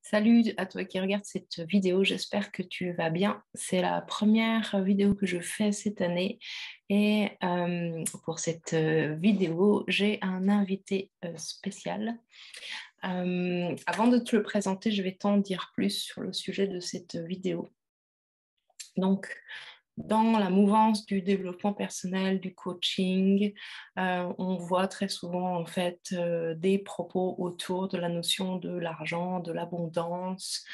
Salut à toi qui regarde cette vidéo, j'espère que tu vas bien. C'est la première vidéo que je fais cette année et pour cette vidéo, j'ai un invité spécial. Avant de te le présenter, je vais t'en dire plus sur le sujet de cette vidéo. Donc, dans la mouvance du développement personnel, du coaching, on voit très souvent en fait des propos autour de la notion de l'argent, de l'abondance.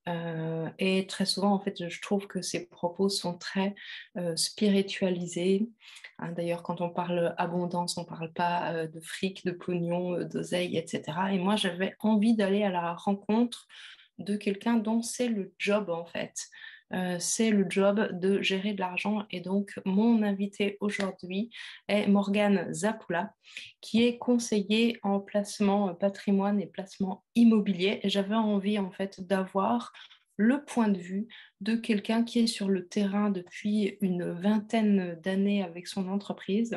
Et très souvent, en fait, je trouve que ces propos sont très spiritualisés. Hein, d'ailleurs, quand on parle abondance, on ne parle pas de fric, de pognon, d'oseille, etc. Et moi, j'avais envie d'aller à la rencontre de quelqu'un dont c'est le job, en fait. C'est le job de gérer de l'argent. Et donc, mon invité aujourd'hui est Morgane Zappoula, qui est conseillère en placement patrimoine et placement immobilier. Et j'avais envie, en fait, d'avoir le point de vue de quelqu'un qui est sur le terrain depuis une vingtaine d'années avec son entreprise.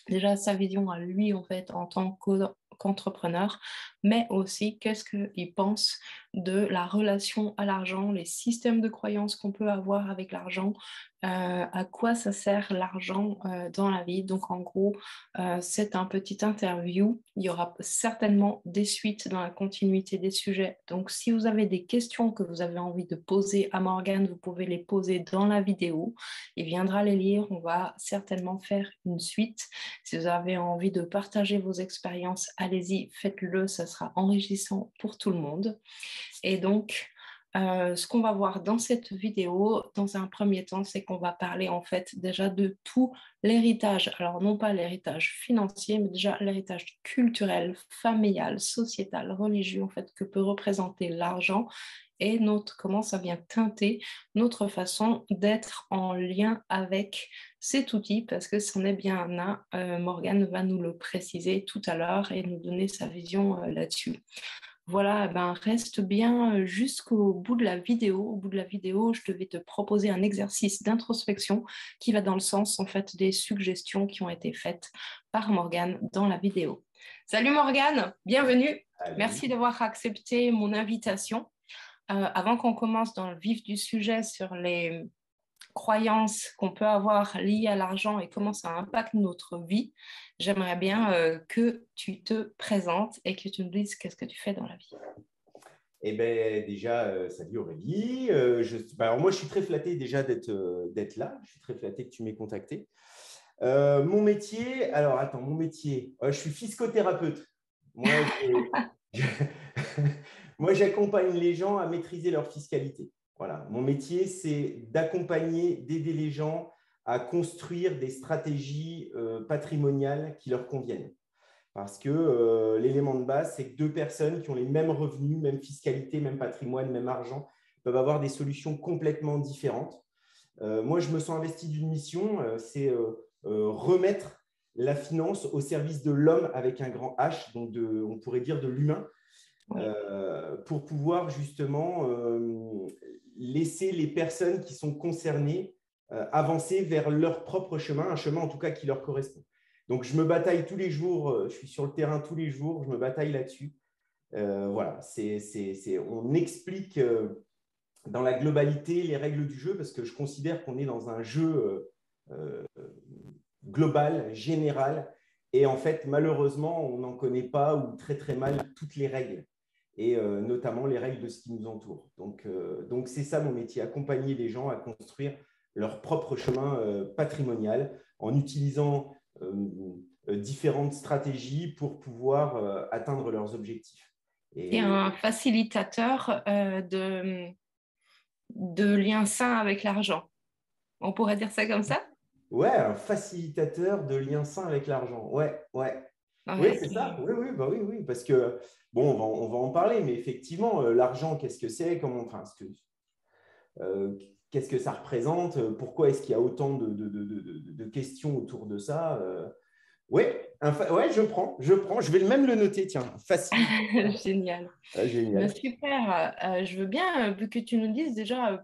Déjà, sa vision à lui, en fait, en tant qu'entrepreneur, mais aussi qu'est-ce qu'il pense de la relation à l'argent, les systèmes de croyances qu'on peut avoir avec l'argent, à quoi ça sert l'argent dans la vie. Donc, en gros, c'est un petit interview. Il y aura certainement des suites dans la continuité des sujets. Donc, si vous avez des questions que vous avez envie de poser à Morgane, vous pouvez les poser dans la vidéo. Il viendra les lire. On va certainement faire une suite. Si vous avez envie de partager vos expériences, allez-y, faites-le, ça sera enrichissant pour tout le monde. Et donc, ce qu'on va voir dans cette vidéo, dans un premier temps, c'est qu'on va parler en fait déjà de tout l'héritage. Alors non pas l'héritage financier, mais déjà l'héritage culturel, familial, sociétal, religieux en fait que peut représenter l'argent et comment ça vient teinter notre façon d'être en lien avec cet outil, parce que c'en est bien un. Morgane va nous le préciser tout à l'heure et nous donner sa vision là-dessus. Voilà, ben reste bien jusqu'au bout de la vidéo. Au bout de la vidéo, je vais te proposer un exercice d'introspection qui va dans le sens en fait des suggestions qui ont été faites par Morgane dans la vidéo. Salut Morgane, bienvenue. Allez. Merci d'avoir accepté mon invitation. Avant qu'on commence dans le vif du sujet sur les croyances qu'on peut avoir liées à l'argent et comment ça impacte notre vie, j'aimerais bien que tu te présentes et que tu nous dises qu'est-ce que tu fais dans la vie. Eh bien, déjà, salut Aurélie. Alors moi, je suis très flatté déjà d'être là. Je suis très flatté que tu m'aies contacté. Mon métier, alors attends, mon métier, je suis fiscothérapeute. Moi, je- moi, j'accompagne les gens à maîtriser leur fiscalité. Voilà, mon métier, c'est d'accompagner, d'aider les gens à construire des stratégies patrimoniales qui leur conviennent. Parce que l'élément de base, c'est que deux personnes qui ont les mêmes revenus, même fiscalité, même patrimoine, même argent, peuvent avoir des solutions complètement différentes. Moi, je me sens investi d'une mission, c'est remettre la finance au service de l'homme avec un grand H, donc on pourrait dire de l'humain, pour pouvoir justement laisser les personnes qui sont concernées avancer vers leur propre chemin, un chemin en tout cas qui leur correspond. Donc, je me bataille tous les jours, je suis sur le terrain tous les jours, je me bataille là-dessus. Voilà, on explique dans la globalité les règles du jeu parce que je considère qu'on est dans un jeu global, général. Et en fait, malheureusement, on n'en connaît pas ou très, très mal toutes les règles et notamment les règles de ce qui nous entoure. Donc c'est ça mon métier, accompagner les gens à construire leur propre chemin patrimonial en utilisant différentes stratégies pour pouvoir atteindre leurs objectifs. Tu es Et un facilitateur de liens sains avec l'argent. On pourrait dire ça comme ça? ouais, un facilitateur de liens sains avec l'argent. Ouais, ouais. Oui, Ouais. c'est ça. Oui, oui, bah oui, oui. Parce que, bon, on va en parler, mais effectivement, l'argent, qu'est-ce que c'est? Euh, qu'est-ce que ça représente? Pourquoi est-ce qu'il y a autant de questions autour de ça? Ouais, ouais, je prends. Je vais même le noter, tiens. Facile. Génial. Ah, Ben, génial. super. Je veux bien que tu nous dises déjà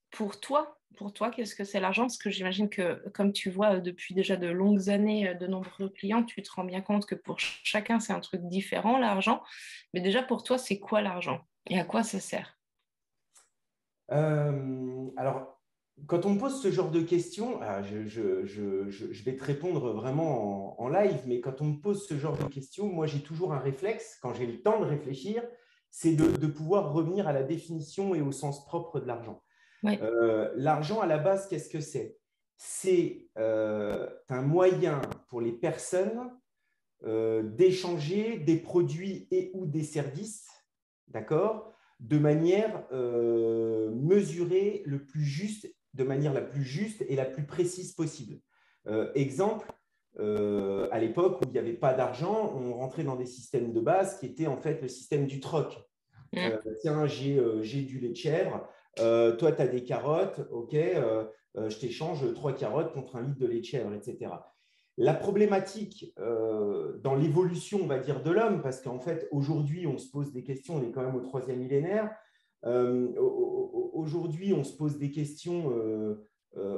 pour toi, pour toi, qu'est-ce que c'est l'argent? Parce que j'imagine que, comme tu vois depuis déjà de longues années, de nombreux clients, tu te rends bien compte que pour chacun, c'est un truc différent, l'argent. Mais déjà, pour toi, c'est quoi l'argent? Et à quoi ça sert? Alors, quand on me pose ce genre de questions, je vais te répondre vraiment en live, mais quand on me pose ce genre de questions, moi j'ai toujours un réflexe, quand j'ai le temps de réfléchir, c'est de pouvoir revenir à la définition et au sens propre de l'argent. Oui. L'argent, à la base, qu'est-ce que c'est? C'est un moyen pour les personnes d'échanger des produits et ou des services, d'accord, de manière mesurée le plus juste, de manière la plus juste et la plus précise possible. Exemple, à l'époque où il n'y avait pas d'argent, on rentrait dans des systèmes de base qui étaient en fait le système du troc. Tiens, j'ai du lait de chèvre, toi, tu as des carottes, ok, je t'échange 3 carottes contre un litre de lait de chèvre, etc. La problématique dans l'évolution, on va dire, de l'homme, parce qu'en fait, aujourd'hui, on se pose des questions, on est quand même au 3e millénaire. Aujourd'hui, on se pose des questions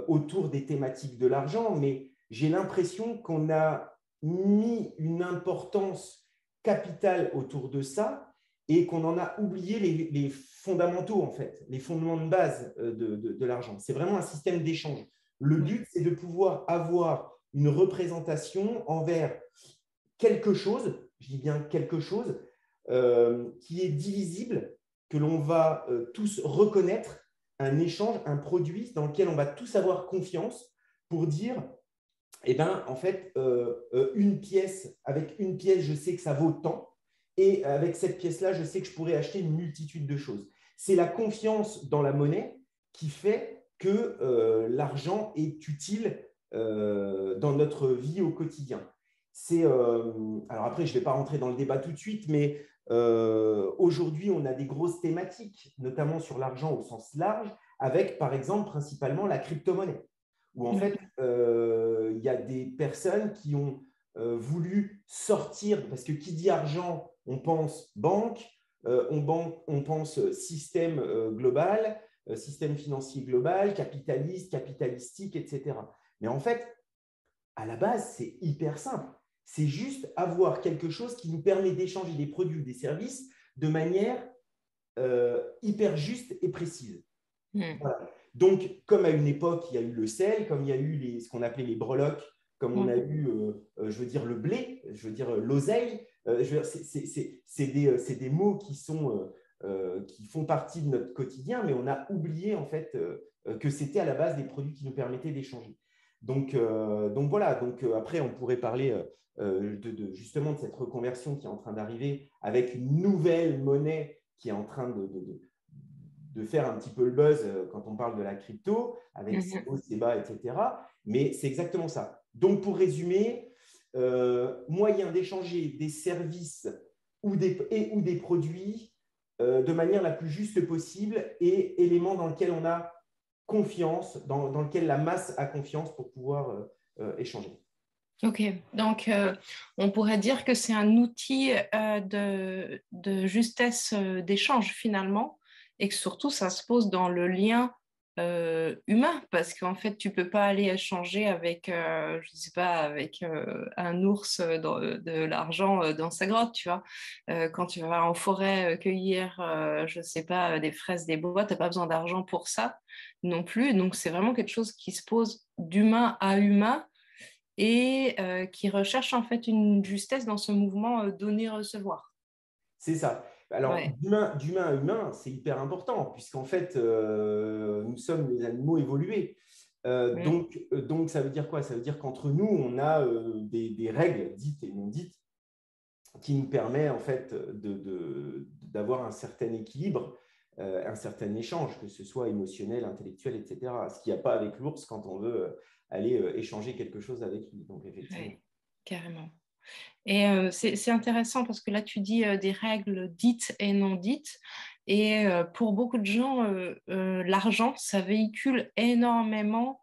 autour des thématiques de l'argent, mais j'ai l'impression qu'on a mis une importance capitale autour de ça et qu'on en a oublié les fondamentaux, en fait, les fondements de base de l'argent. C'est vraiment un système d'échange. Le but, c'est de pouvoir avoir une représentation envers quelque chose, je dis bien quelque chose, qui est divisible, que l'on va tous reconnaître, un échange, un produit dans lequel on va tous avoir confiance pour dire, eh ben, en fait, une pièce, avec une pièce, je sais que ça vaut tant, et avec cette pièce-là, je sais que je pourrais acheter une multitude de choses. C'est la confiance dans la monnaie qui fait que l'argent est utile dans notre vie au quotidien. Alors après, je ne vais pas rentrer dans le débat tout de suite, mais aujourd'hui, on a des grosses thématiques, notamment sur l'argent au sens large, avec par exemple principalement la crypto-monnaie, où en fait, il y a des personnes qui ont voulu sortir, parce que qui dit argent, on pense banque, on pense système global, système financier global, capitaliste, capitalistique, etc. Mais en fait, à la base, c'est hyper simple. C'est juste avoir quelque chose qui nous permet d'échanger des produits ou des services de manière hyper juste et précise. Voilà. Donc, comme à une époque, il y a eu le sel, comme il y a eu ce qu'on appelait les breloques, comme on a eu, je veux dire, le blé, je veux dire, l'oseille, c'est des mots qui font partie de notre quotidien, mais on a oublié en fait que c'était à la base des produits qui nous permettaient d'échanger. Donc voilà, après on pourrait parler justement de cette reconversion qui est en train d'arriver avec une nouvelle monnaie qui est en train de faire un petit peu le buzz quand on parle de la crypto, avec ses hauts, ses bas, etc. Mais c'est exactement ça. Donc pour résumer, moyen d'échanger des services ou des produits de manière la plus juste possible et élément dans lequel on a confiance, dans lequel la masse a confiance pour pouvoir échanger. Ok, donc on pourrait dire que c'est un outil de justesse d'échange finalement, et que surtout ça se pose dans le lien humain, parce qu'en fait tu peux pas aller échanger avec, je sais pas, avec un ours de l'argent dans sa grotte, tu vois. Quand tu vas en forêt cueillir, je sais pas, des fraises des bois, t'as pas besoin d'argent pour ça non plus, donc c'est vraiment quelque chose qui se pose d'humain à humain et qui recherche en fait une justesse dans ce mouvement donner-recevoir. C'est ça. Alors, Ouais. d'humain à humain, c'est hyper important, puisqu'en fait, nous sommes des animaux évolués. Mm. Donc, ça veut dire quoi? Ça veut dire qu'entre nous, on a des règles dites et non dites qui nous permet en fait d'avoir un certain équilibre, un certain échange, que ce soit émotionnel, intellectuel, etc. Ce qu'il n'y a pas avec l'ours quand on veut aller échanger quelque chose avec lui. Donc, effectivement. Ouais, carrément. Et c'est intéressant parce que là, tu dis des règles dites et non dites. Et pour beaucoup de gens, l'argent, ça véhicule énormément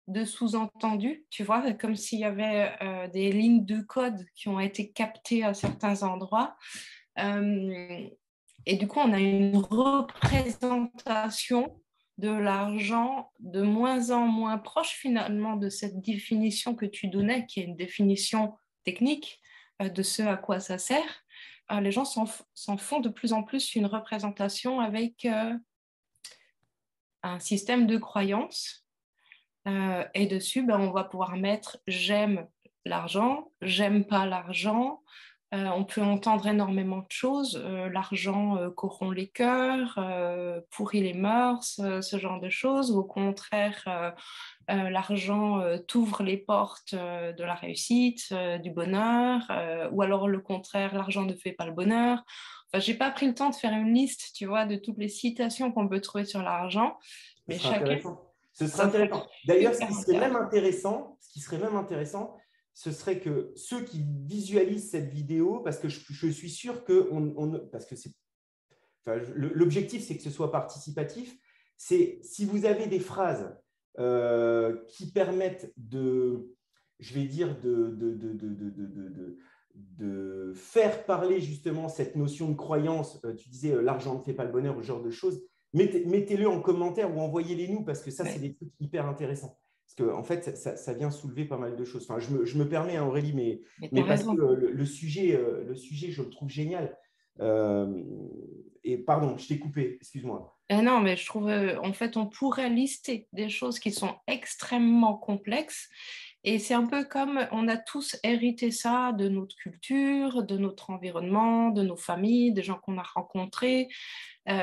de sous-entendus, tu vois, comme s'il y avait des lignes de code qui ont été captées à certains endroits. Et du coup, on a une représentation de l'argent de moins en moins proche finalement de cette définition que tu donnais, qui est une définition technique de ce à quoi ça sert. Les gens s'en font de plus en plus une représentation avec un système de croyances. Et dessus, ben, on va pouvoir mettre j'aime l'argent, j'aime pas l'argent. On peut entendre énormément de choses. L'argent corrompt les cœurs, pourrit les mœurs, ce genre de choses. Au contraire, l'argent t'ouvre les portes de la réussite, du bonheur. Ou alors le contraire, l'argent ne fait pas le bonheur. Enfin, j'ai pas pris le temps de faire une liste, tu vois, de toutes les citations qu'on peut trouver sur l'argent, Ce mais sera chacun, intéressant. Ce sera ça serait intéressant. D'ailleurs, super intéressant. ce qui serait même intéressant, ce serait que ceux qui visualisent cette vidéo, parce que je suis sûr que parce que enfin, l'objectif, c'est que ce soit participatif. C'est si vous avez des phrases qui permettent je vais dire, de faire parler justement cette notion de croyance. Tu disais l'argent ne fait pas le bonheur, ce genre de choses. Mettez-le en commentaire ou envoyez-les nous parce que ça, c'est Ouais. des trucs hyper intéressants. Parce qu'en fait, ça vient soulever pas mal de choses. Enfin, je me permets, hein, Aurélie, Mais tu mais as parce que raison. le sujet, je le trouve génial. Euh, et pardon, je t'ai coupé, excuse-moi. Non, mais je trouve, en fait, on pourrait lister des choses qui sont extrêmement complexes. Et c'est un peu comme on a tous hérité ça de notre culture, de notre environnement, de nos familles, des gens qu'on a rencontrés. Tu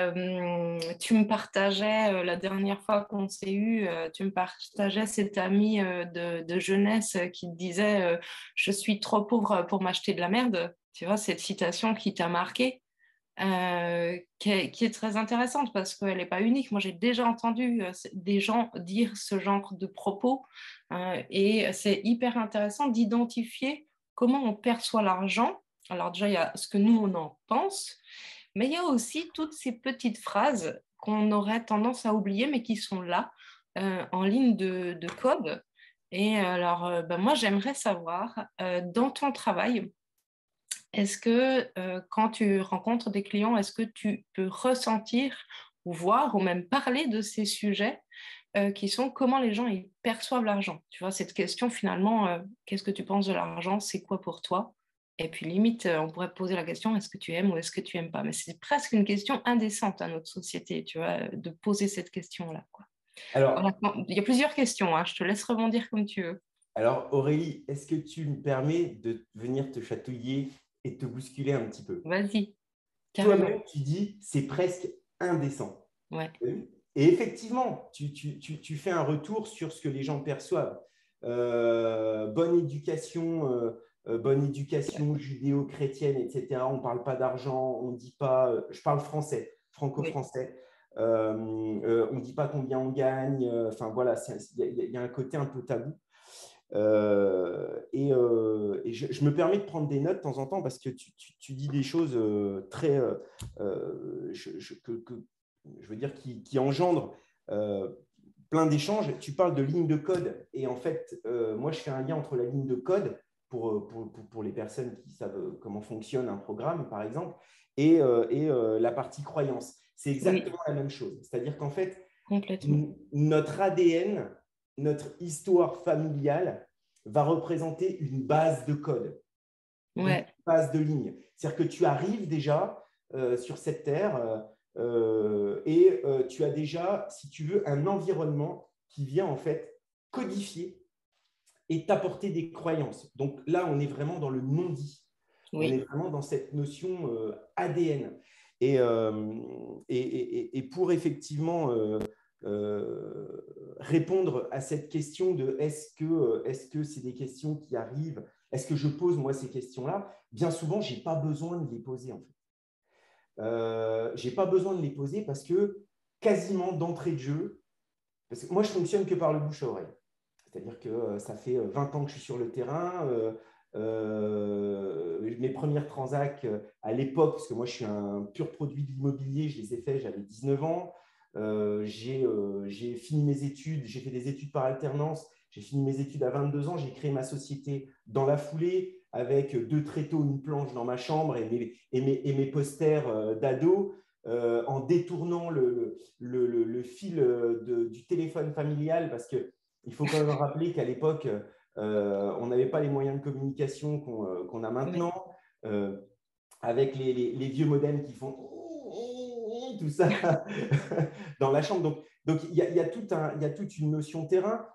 me partageais, la dernière fois qu'on s'est eu, tu me partageais cet ami de jeunesse qui te disait je suis trop pauvre pour m'acheter de la merde. Tu vois, cette citation qui t'a marqué. Qui est très intéressante parce qu'elle n'est pas unique. Moi, j'ai déjà entendu des gens dire ce genre de propos et c'est hyper intéressant d'identifier comment on perçoit l'argent. Alors déjà, il y a ce que nous, on en pense, mais il y a aussi toutes ces petites phrases qu'on aurait tendance à oublier, mais qui sont là, en ligne de code. Et alors, ben, moi, j'aimerais savoir, dans ton travail, est-ce que quand tu rencontres des clients, est-ce que tu peux ressentir ou voir ou même parler de ces sujets qui sont comment les gens ils perçoivent l'argent? Tu vois, cette question finalement, qu'est-ce que tu penses de l'argent? C'est quoi pour toi? Et puis limite, on pourrait poser la question, est-ce que tu aimes ou est-ce que tu aimes pas? Mais c'est presque une question indécente à notre société, tu vois, de poser cette question-là, quoi. Voilà. Alors, Bon, il y a plusieurs questions, hein, je te laisse rebondir comme tu veux. alors, Aurélie, est-ce que tu me permets de venir te chatouiller et te bousculer un petit peu? Vas-y, carrément. Toi-même, tu dis, c'est presque indécent. Ouais, Oui. Et effectivement, tu fais un retour sur ce que les gens perçoivent. Bonne éducation judéo-chrétienne, etc. On ne parle pas d'argent, on ne dit pas, je parle français, oui, franco-français. On ne dit pas combien on gagne. Enfin voilà, il y a un côté un peu tabou. Et je me permets de prendre des notes de temps en temps parce que tu dis des choses très, je veux dire, qui engendrent plein d'échanges. Tu parles de ligne de code et en fait, moi, je fais un lien entre la ligne de code pour les personnes qui savent comment fonctionne un programme, par exemple, et la partie croyance. C'est oui, exactement la même chose. C'est-à-dire qu'en fait, complètement. notre ADN, notre histoire familiale va représenter une base de code, une Ouais, base de ligne. C'est-à-dire que tu arrives déjà sur cette terre et tu as déjà, si tu veux, un environnement qui vient en fait codifier et t'apporter des croyances. Donc là, on est vraiment dans le non-dit. On est oui, vraiment dans cette notion ADN. Et pour effectivement répondre à cette question de est-ce que c'est des questions qui arrivent, est-ce que je pose moi ces questions-là, bien souvent, je n'ai pas besoin de les poser en fait. Je n'ai pas besoin de les poser parce que quasiment d'entrée de jeu, parce que moi je fonctionne que par le bouche à oreille. C'est-à-dire que ça fait 20 ans que je suis sur le terrain. Mes premières transacts à l'époque, parce que moi je suis un pur produit de l'immobilier, je les ai fait, j'avais 19 ans. J'ai fini mes études, j'ai fait des études par alternance. J'ai fini mes études à 22 ans, j'ai créé ma société dans la foulée avec deux tréteaux, une planche dans ma chambre et mes posters d'ado. en détournant le fil du téléphone familial, parce qu'il faut quand même rappeler qu'à l'époque, on n'avait pas les moyens de communication qu'on a maintenant, avec les vieux modems qui font tout ça dans la chambre. Donc il y a toute une notion terrain.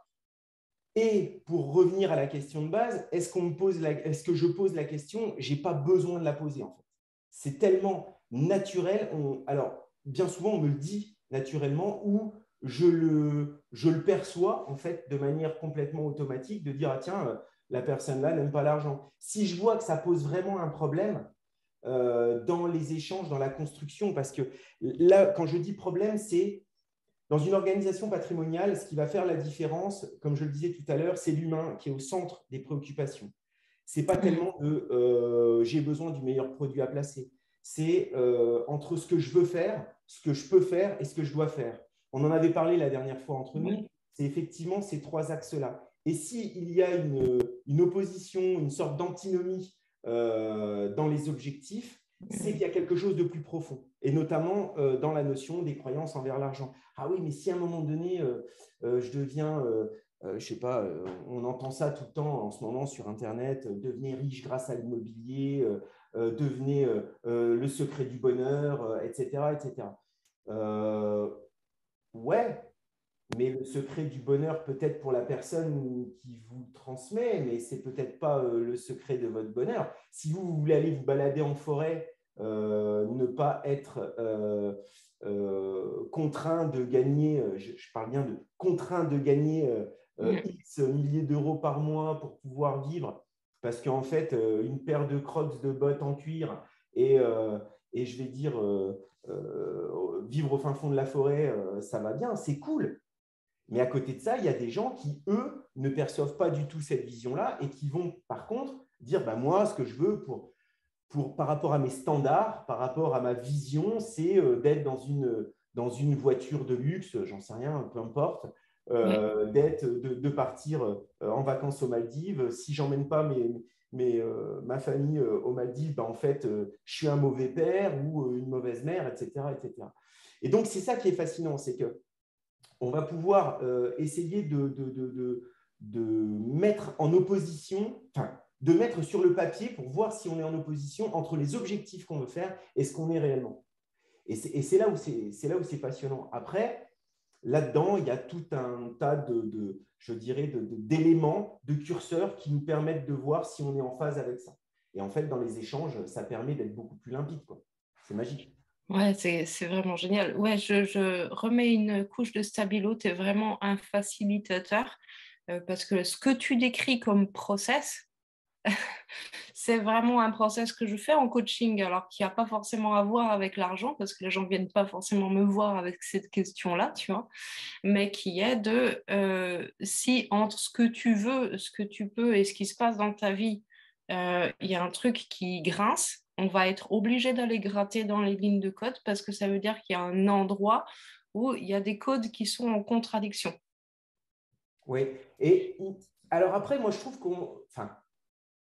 Et pour revenir à la question de base, est-ce que je pose la question? Je n'ai pas besoin de la poser, en fait. C'est tellement naturel. Alors, bien souvent, on me le dit naturellement, ou je le perçois, en fait, de manière complètement automatique, de dire, ah tiens, la personne-là n'aime pas l'argent. Si je vois que ça pose vraiment un problème dans les échanges, dans la construction, parce que là, quand je dis problème, c'est dans une organisation patrimoniale, ce qui va faire la différence, comme je le disais tout à l'heure, c'est l'humain qui est au centre des préoccupations. Ce n'est pas tellement j'ai besoin du meilleur produit à placer. C'est entre ce que je veux faire, ce que je peux faire et ce que je dois faire. On en avait parlé la dernière fois entre nous. C'est effectivement ces trois axes-là. Et s'il y a une opposition, une sorte d'antinomie dans les objectifs, c'est qu'il y a quelque chose de plus profond, et notamment dans la notion des croyances envers l'argent. Ah oui, mais si à un moment donné, je deviens, je ne sais pas, on entend ça tout le temps en ce moment sur Internet, devenez riche grâce à l'immobilier, devenez le secret du bonheur, etc. etc. Ouais, mais le secret du bonheur, peut-être pour la personne qui vous le transmet, mais ce n'est peut-être pas le secret de votre bonheur. Si vous voulez aller vous balader en forêt, ne pas être contraint de gagner, je parle bien de contraint de gagner X milliers d'euros par mois pour pouvoir vivre, parce qu'en fait, une paire de crocs de bottes en cuir et je vais dire vivre au fin fond de la forêt, ça va bien, c'est cool. Mais à côté de ça, il y a des gens qui, eux, ne perçoivent pas du tout cette vision-là et qui vont, par contre, dire bah, moi, ce que je veux par rapport à mes standards, par rapport à ma vision, c'est d'être dans une voiture de luxe, j'en sais rien, peu importe, de partir en vacances aux Maldives. Si je n'emmène pas ma famille aux Maldives, bah, en fait, je suis un mauvais père ou une mauvaise mère, etc. etc. Et donc, c'est ça qui est fascinant, c'est que on va pouvoir essayer de mettre en opposition, enfin, de mettre sur le papier pour voir si on est en opposition entre les objectifs qu'on veut faire et ce qu'on est réellement. Et c'est là où c'est passionnant. Après, là-dedans, il y a tout un tas je dirais, d'éléments, de curseurs qui nous permettent de voir si on est en phase avec ça. Et en fait, dans les échanges, ça permet d'être beaucoup plus limpide, quoi. C'est magique. Ouais, c'est vraiment génial. Ouais, je remets une couche de stabilo, tu es vraiment un facilitateur parce que ce que tu décris comme process, c'est vraiment un process que je fais en coaching, alors qu'il n'y a pas forcément à voir avec l'argent, parce que les gens ne viennent pas forcément me voir avec cette question-là, tu vois, mais qui est de si entre ce que tu veux, ce que tu peux et ce qui se passe dans ta vie, il y a un truc qui grince, on va être obligé d'aller gratter dans les lignes de code parce que ça veut dire qu'il y a un endroit où il y a des codes qui sont en contradiction. Oui. Et alors après, moi, je trouve enfin,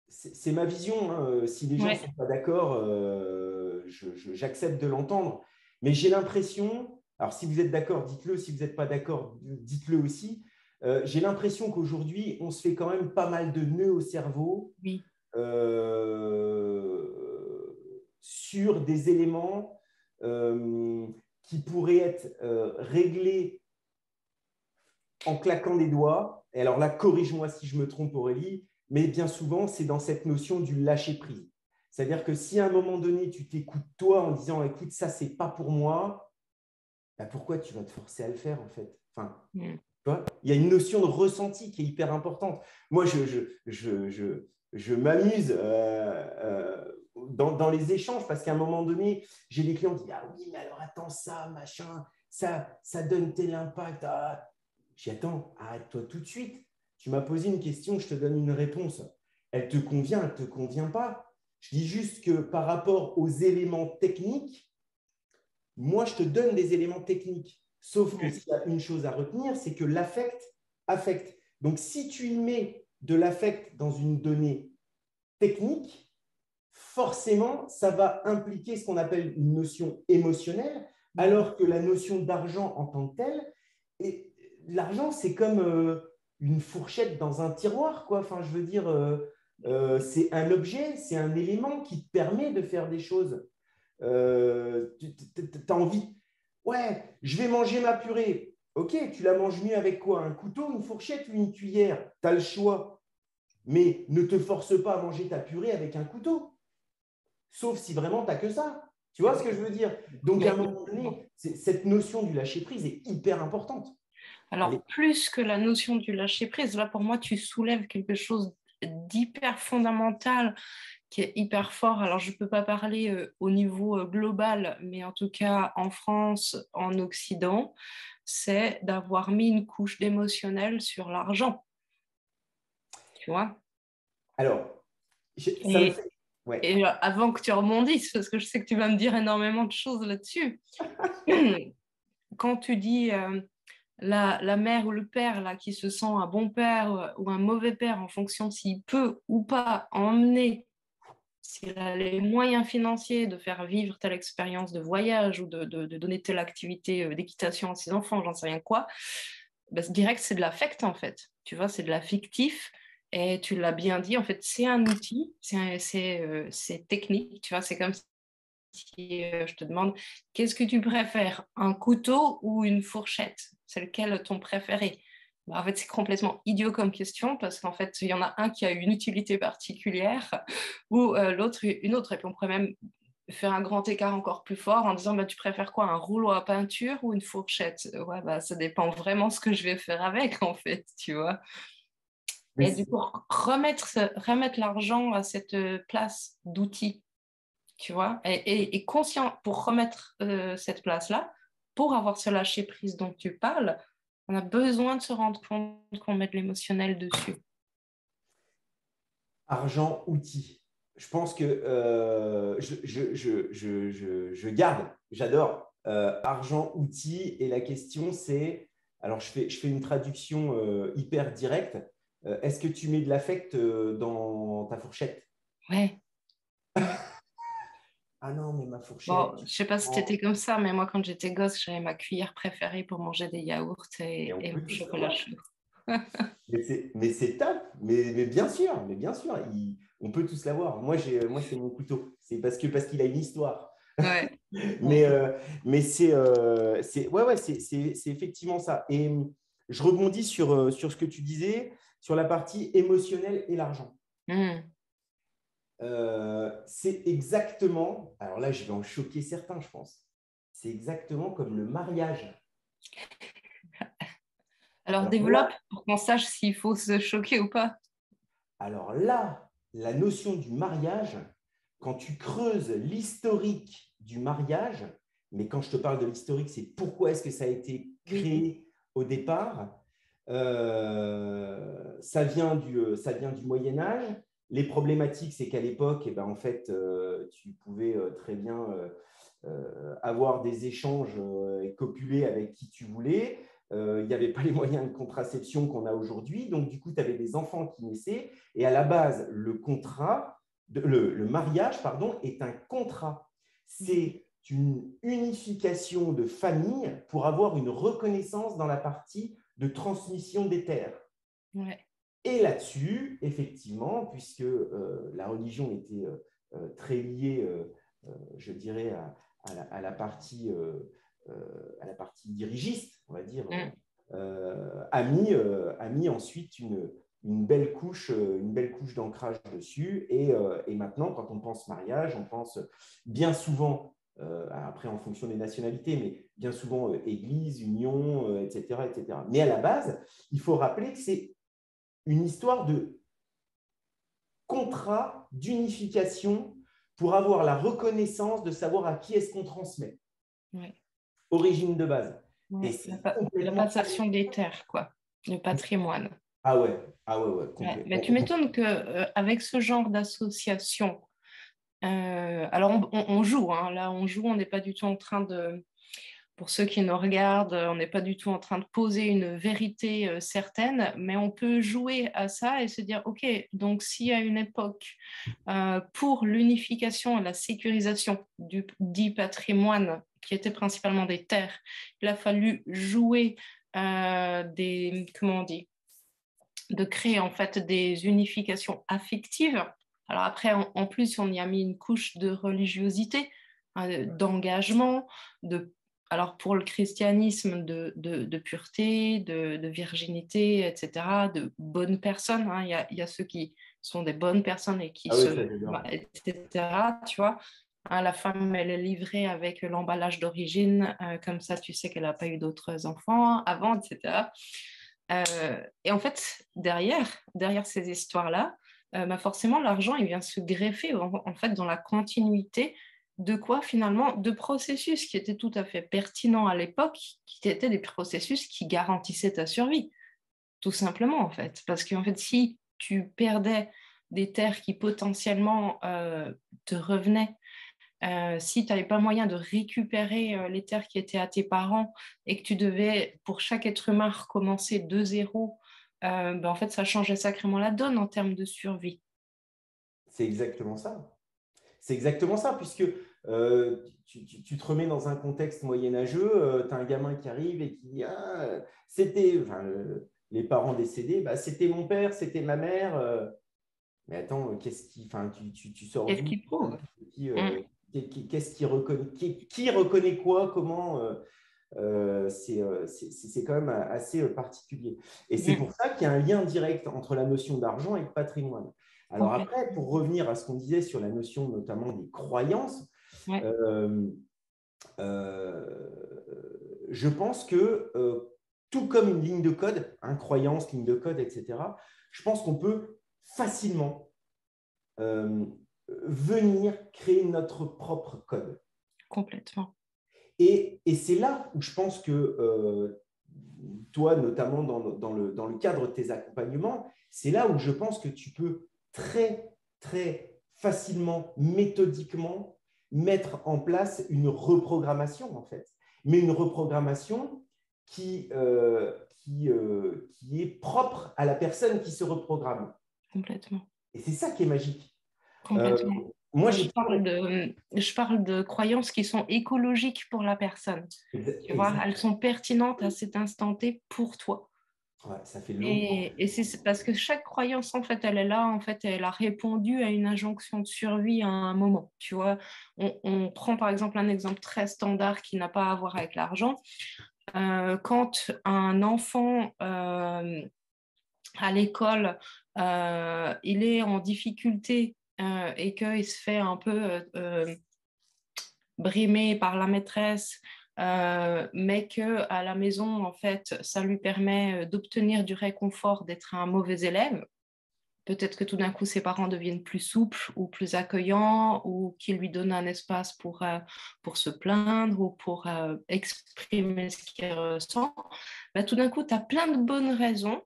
c'est ma vision. Hein. Si les gens ne sont pas d'accord, j'accepte de l'entendre. Mais j'ai l'impression, alors si vous êtes d'accord, dites-le. Si vous n'êtes pas d'accord, dites-le aussi. J'ai l'impression qu'aujourd'hui, on se fait quand même pas mal de nœuds au cerveau sur des éléments qui pourraient être réglés en claquant des doigts. Et alors là, corrige-moi si je me trompe, Aurélie, mais bien souvent, c'est dans cette notion du lâcher-prise. C'est-à-dire que si à un moment donné, tu t'écoutes toi en disant « écoute, ça, c'est pas pour moi bah, », pourquoi tu vas te forcer à le faire en fait? Enfin, tu vois, il y a une notion de ressenti qui est hyper importante. Moi, je m'amuse dans les échanges parce qu'à un moment donné, j'ai des clients qui disent « ah oui, mais alors attends ça, machin, ça donne tel impact. Ah. » J'y attends, arrête-toi tout de suite. Tu m'as posé une question, je te donne une réponse. Elle te convient, elle ne te convient pas. Je dis juste que par rapport aux éléments techniques, moi, je te donne des éléments techniques. Sauf que s'il y a une chose à retenir, c'est que l'affect affecte. Donc, si tu y mets de l'affect dans une donnée technique, forcément, ça va impliquer ce qu'on appelle une notion émotionnelle, alors que la notion d'argent en tant que telle, et l'argent, c'est comme une fourchette dans un tiroir, quoi. Enfin, je veux dire, c'est un objet, c'est un élément qui te permet de faire des choses. Tu as envie, ouais, je vais manger ma purée. Ok, tu la manges mieux avec quoi? Un couteau, une fourchette ou une cuillère? Tu as le choix. Mais ne te force pas à manger ta purée avec un couteau, sauf si vraiment tu n'as que ça. Tu vois ce que je veux dire? Donc, à un moment donné, cette notion du lâcher-prise est hyper importante. Alors, plus que la notion du lâcher-prise, là, pour moi, tu soulèves quelque chose d'hyper fondamental qui est hyper fort. Alors, je ne peux pas parler au niveau global, mais en tout cas, en France, en Occident, c'est d'avoir mis une couche d'émotionnel sur l'argent. Tu vois? Alors, ça me fait... Ouais. Et avant que tu rebondisses, parce que je sais que tu vas me dire énormément de choses là-dessus, quand tu dis la mère ou le père là, qui se sent un bon père ou un mauvais père en fonction de s'il peut ou pas emmener, s'il a les moyens financiers de faire vivre telle expérience de voyage ou de donner telle activité d'équitation à ses enfants, j'en sais rien quoi, ben, direct c'est de l'affect en fait. Tu vois, c'est de l'affectif. Et tu l'as bien dit, en fait, c'est un outil, c'est technique, tu vois, c'est comme si je te demande, qu'est-ce que tu préfères, un couteau ou une fourchette? C'est lequel ton préféré? En fait, c'est complètement idiot comme question parce qu'en fait, il y en a un qui a une utilité particulière ou l'autre une autre. Et puis, on pourrait même faire un grand écart encore plus fort en disant, bah, tu préfères quoi, un rouleau à peinture ou une fourchette? Ouais, bah, ça dépend vraiment ce que je vais faire avec, en fait, tu vois. Et du coup, remettre l'argent à cette place d'outil, tu vois, et conscient pour remettre cette place-là, pour avoir ce lâcher-prise dont tu parles, on a besoin de se rendre compte qu'on met de l'émotionnel dessus. Argent, outil. Je pense que je garde, j'adore argent, outil. Et la question, c'est, alors je fais une traduction hyper directe. Est-ce que tu mets de l'affect dans ta fourchette? Ouais. Ah non, mais ma fourchette. Bon, je sais pas si c'était comme ça, mais moi, quand j'étais gosse, j'avais ma cuillère préférée pour manger des yaourts Et on et peut mon tout chocolat savoir. chaud. Mais c'est top, mais bien sûr, on peut tous l'avoir. Moi, c'est mon couteau. C'est parce qu'il a une histoire. Ouais. mais c'est effectivement ça. Et je rebondis sur ce que tu disais, sur la partie émotionnelle et l'argent. Mm. C'est exactement, alors là, je vais en choquer certains, je pense. C'est exactement comme le mariage. Alors, Alors développe là, pour qu'on sache s'il faut se choquer ou pas. alors là, la notion du mariage, quand tu creuses l'historique du mariage, mais quand je te parle de l'historique, c'est pourquoi est-ce que ça a été Oui. créé au départ. Ça vient du Moyen Âge. Les problématiques, c'est qu'à l'époque, eh ben, en fait, tu pouvais très bien avoir des échanges et copuler avec qui tu voulais. Il n'y avait pas les moyens de contraception qu'on a aujourd'hui. Donc, du coup, tu avais des enfants qui naissaient. Et à la base, le mariage, pardon, est un contrat. C'est une unification de famille pour avoir une reconnaissance dans la partie de transmission des terres. Ouais. Et là-dessus, effectivement, puisque la religion était très liée, je dirais, à la partie dirigiste, on va dire, Mm. a mis ensuite une belle couche d'ancrage dessus. Et maintenant, quand on pense mariage, on pense bien souvent, après en fonction des nationalités, mais bien souvent église, union, etc., etc. Mais à la base, il faut rappeler que c'est une histoire de contrat, d'unification pour avoir la reconnaissance de savoir à qui est-ce qu'on transmet. Ouais. Origine de base. Et Ouais. c'est La complètement... passation des terres, quoi. Le patrimoine. Ah ouais, Ouais. complet. Mais tu m'étonnes qu'avec ce genre d'association, alors on joue, hein, là on joue, on n'est pas du tout en train Pour ceux qui nous regardent, on n'est pas du tout en train de poser une vérité certaine, mais on peut jouer à ça et se dire, OK, donc si à une époque, pour l'unification et la sécurisation du dit patrimoine, qui était principalement des terres, il a fallu jouer comment on dit, de créer en fait des unifications affectives. Alors après, en plus, on y a mis une couche de religiosité, d'engagement, alors pour le christianisme, de pureté, de virginité, etc., de bonnes personnes. Hein. Il y a ceux qui sont des bonnes personnes et qui Ah oui, ça j'adore. etc., tu vois. Hein, la femme, elle est livrée avec l'emballage d'origine, comme ça, tu sais qu'elle n'a pas eu d'autres enfants avant, etc. Et en fait, derrière ces histoires-là, forcément, l'argent, il vient se greffer en fait dans la continuité de quoi finalement? De processus qui étaient tout à fait pertinents à l'époque, qui étaient des processus qui garantissaient ta survie, tout simplement en fait. Parce qu'en fait, si tu perdais des terres qui potentiellement te revenaient, si tu n'avais pas moyen de récupérer les terres qui étaient à tes parents et que tu devais, pour chaque être humain, recommencer de zéro, en fait, ça changeait sacrément la donne en termes de survie. C'est exactement ça. C'est exactement ça, puisque tu te remets dans un contexte moyenâgeux, tu as un gamin qui arrive et qui dit ah, c'était, enfin, les parents décédés, bah, c'était mon père, c'était ma mère. Mais attends, qu'est-ce qui, enfin, tu sors Qu'est-ce d'où? qui prouve? Qui, Mm. Qu'est-ce qui reconnaît, qui reconnaît quoi, comment c'est quand même assez particulier. Et c'est Mm. pour ça qu'il y a un lien direct entre la notion d'argent et de patrimoine. Alors après, Complètement. pour revenir à ce qu'on disait sur la notion notamment des croyances, Ouais, euh, euh, je pense que tout comme une ligne de code, croyance, ligne de code, etc., je pense qu'on peut facilement euh, venir créer notre propre code. complètement. Et c'est là où je pense que toi, notamment dans le cadre de tes accompagnements, c'est là où je pense que tu peux très, très facilement, méthodiquement, mettre en place une reprogrammation, en fait. Mais une reprogrammation qui est propre à la personne qui se reprogramme. Complètement. Et c'est ça qui est magique. Euh, Complètement. moi, Moi, j'ai toujours... je parle de croyances qui sont écologiques pour la personne. Tu vois, Exact. elles sont pertinentes à cet instant T pour toi. Ouais, ça fait longtemps. Et c'est parce que chaque croyance, en fait, elle est là, en fait, elle a répondu à une injonction de survie à un moment. Tu vois, on prend par exemple un exemple très standard qui n'a pas à voir avec l'argent. Quand un enfant à l'école, il est en difficulté et qu'il se fait un peu brimé par la maîtresse, mais que à la maison, en fait, ça lui permet d'obtenir du réconfort d'être un mauvais élève. Peut-être que tout d'un coup, ses parents deviennent plus souples ou plus accueillants ou qu'ils lui donnent un espace pour se plaindre ou pour exprimer ce qu'il ressent. Bah, tout d'un coup, tu as plein de bonnes raisons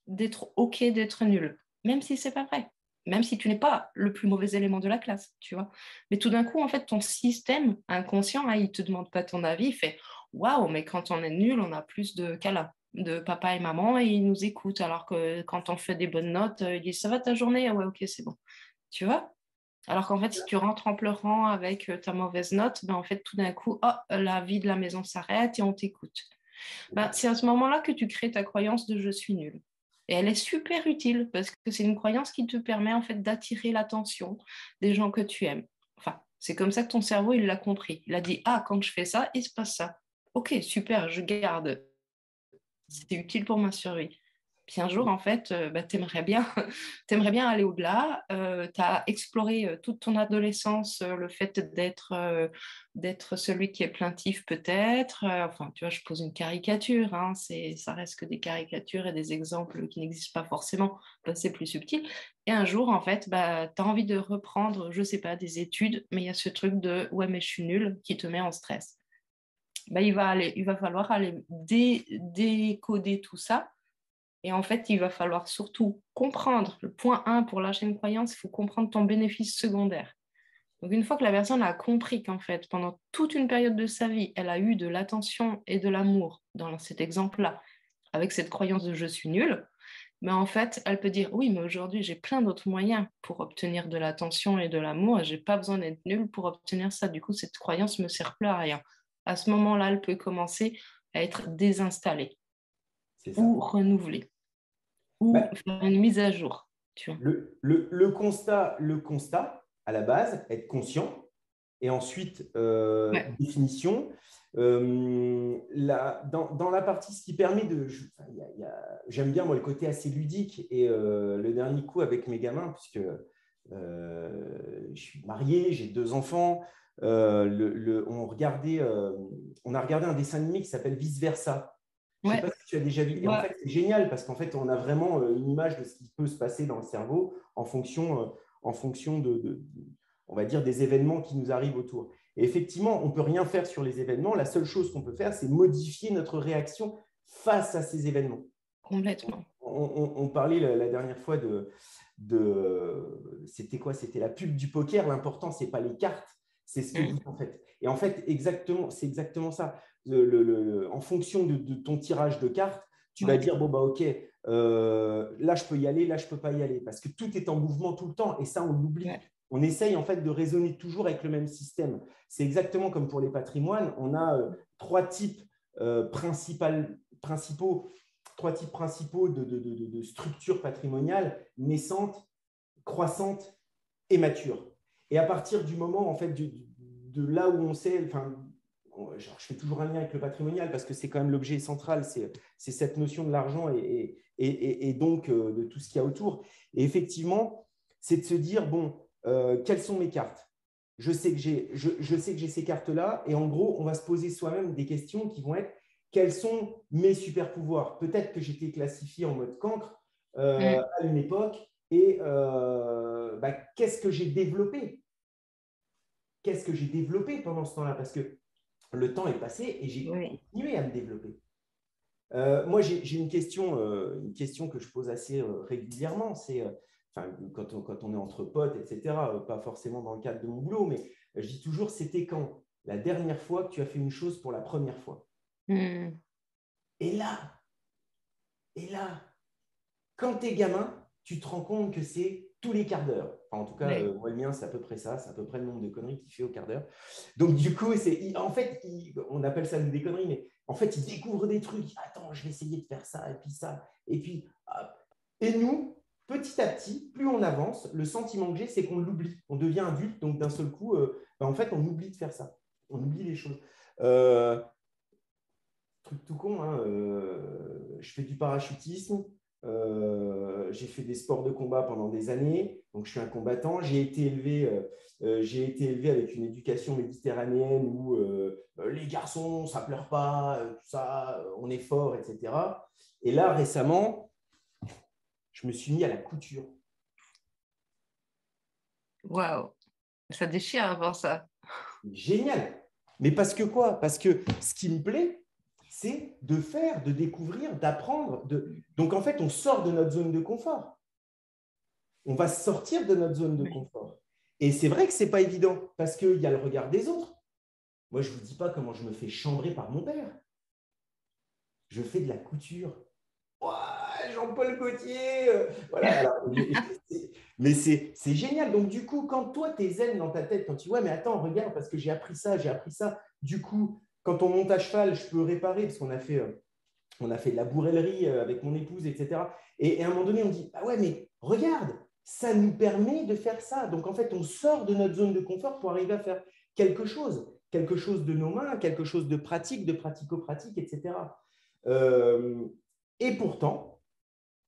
d'être OK, d'être nul, même si c'est pas vrai. Même si tu n'es pas le plus mauvais élément de la classe, tu vois. Mais tout d'un coup, en fait, ton système inconscient, hein, il ne te demande pas ton avis, il fait waouh, mais quand on est nul, on a plus de câlins de papa et maman et ils nous écoutent. Alors que quand on fait des bonnes notes, ils disent ça va ta journée? Ah ouais, ok, c'est bon. Tu vois? Alors qu'en fait, si tu rentres en pleurant avec ta mauvaise note, ben en fait, tout d'un coup, oh, la vie de la maison s'arrête et on t'écoute. Ben, c'est à ce moment-là que tu crées ta croyance de je suis nul. Et elle est super utile parce que c'est une croyance qui te permet en fait d'attirer l'attention des gens que tu aimes. Enfin, c'est comme ça que ton cerveau, il l'a compris. Il a dit, ah, quand je fais ça, il se passe ça. Ok, super, je garde. C'était utile pour ma survie. Puis un jour, en fait, t'aimerais bien aller au-delà. Tu as exploré toute ton adolescence, le fait d'être celui qui est plaintif peut-être. Enfin, tu vois, je pose une caricature, hein, ça reste que des caricatures et des exemples qui n'existent pas forcément. Ben, c'est plus subtil. Et un jour, en fait, bah, tu as envie de reprendre, je sais pas, des études, mais il y a ce truc de ouais, mais je suis nul qui te met en stress. Ben, il va falloir aller décoder tout ça et en fait, il va falloir surtout comprendre, le point 1 pour lâcher une croyance, il faut comprendre ton bénéfice secondaire. Donc, une fois que la personne a compris qu'en fait, pendant toute une période de sa vie, elle a eu de l'attention et de l'amour, dans cet exemple-là, avec cette croyance de je suis nulle, mais en fait, elle peut dire oui, mais aujourd'hui, j'ai plein d'autres moyens pour obtenir de l'attention et de l'amour et j'ai pas besoin d'être nulle pour obtenir ça. Du coup, cette croyance me sert plus à rien. À ce moment-là, elle peut commencer à être désinstallée C'est ça. ou renouvelée ou Bah, faire une mise à jour, tu vois. le constat, à la base, être conscient, et ensuite, Ouais. définition. Dans la partie, ce qui permet de... J'aime bien, moi, le côté assez ludique, et le dernier coup avec mes gamins, puisque je suis marié, j'ai 2 enfants, on a regardé un dessin animé qui s'appelle Vice Versa. Je ne sais Ouais. pas si tu as déjà vu. Et en Ouais. fait, c'est génial parce qu'en fait, on a vraiment une image de ce qui peut se passer dans le cerveau en fonction on va dire, des événements qui nous arrivent autour. Et effectivement, on ne peut rien faire sur les événements. La seule chose qu'on peut faire, c'est modifier notre réaction face à ces événements. Complètement. On parlait la dernière fois c'était quoi? C'était la pub du poker. L'important, ce n'est pas les cartes, c'est ce que vous en faites. Et en fait, c'est exactement ça. En fonction de ton tirage de cartes, tu vas Ouais. dire, bon, bah, OK, là, je peux y aller, là, je ne peux pas y aller. Parce que tout est en mouvement tout le temps. Et ça, on l'oublie. Ouais. On essaye, en fait, de raisonner toujours avec le même système. C'est exactement comme pour les patrimoines. On a trois types principaux de structures patrimoniales naissantes, croissantes et matures. Et à partir du moment, en fait, de là où on sait, enfin, je fais toujours un lien avec le patrimonial parce que c'est quand même l'objet central, c'est cette notion de l'argent et donc de tout ce qu'il y a autour. Et effectivement, c'est de se dire, bon, quelles sont mes cartes? Je sais que j'ai ces cartes-là et en gros, on va se poser soi-même des questions qui vont être quels sont mes super pouvoirs? Peut-être que j'étais classifié en mode cancre à une époque et qu'est-ce que j'ai développé? Qu'est-ce que j'ai développé pendant ce temps-là? Parce que le temps est passé et j'ai Oui. continué à me développer. Moi, j'ai une question que je pose assez régulièrement. C'est quand on est entre potes, etc., pas forcément dans le cadre de mon boulot, mais je dis toujours, c'était quand la dernière fois que tu as fait une chose pour la première fois? Mm. Et là, quand tu es gamin, tu te rends compte que c'est tous les quarts d'heure. Enfin, en tout cas, Oui. moi, le mien, c'est à peu près ça. C'est à peu près le nombre de conneries qu'il fait au quart d'heure. Donc, du coup, en fait, on appelle ça des conneries, mais en fait, il découvre des trucs. Attends, je vais essayer de faire ça, et puis ça. Et puis, hop. Et nous, petit à petit, plus on avance, le sentiment que j'ai, c'est qu'on l'oublie. On devient adulte, donc d'un seul coup, en fait, on oublie de faire ça. On oublie les choses. Euh, Truc tout con, hein, je fais du parachutisme, j'ai fait des sports de combat pendant des années, donc je suis un combattant. J'ai été élevé avec une éducation méditerranéenne où les garçons, ça pleure pas, tout ça, on est fort, etc. Et là, récemment, je me suis mis à la couture. Waouh. Ça déchire à voir ça. Génial. Mais parce que quoi? Parce que ce qui me plaît, c'est de faire, de découvrir, d'apprendre. Donc, en fait, on sort de notre zone de confort. On va sortir de notre zone de Oui. confort. Et c'est vrai que ce n'est pas évident parce qu'il y a le regard des autres. Moi, je ne vous dis pas comment je me fais chambrer par mon père. Je fais de la couture. Ouah, Jean-Paul Gaultier, voilà. Mais c'est génial. Donc, du coup, quand toi, tu es zen dans ta tête, quand tu dis, ouais, mais attends, regarde, parce que j'ai appris ça, j'ai appris ça. Du coup, quand on monte à cheval, je peux réparer, parce on a fait de la bourrellerie avec mon épouse, etc. Et à un moment donné, on dit, ah ouais, mais regarde, ça nous permet de faire ça. Donc, en fait, on sort de notre zone de confort pour arriver à faire quelque chose de nos mains, quelque chose de pratique, de pratico-pratique, etc. Euh, et pourtant,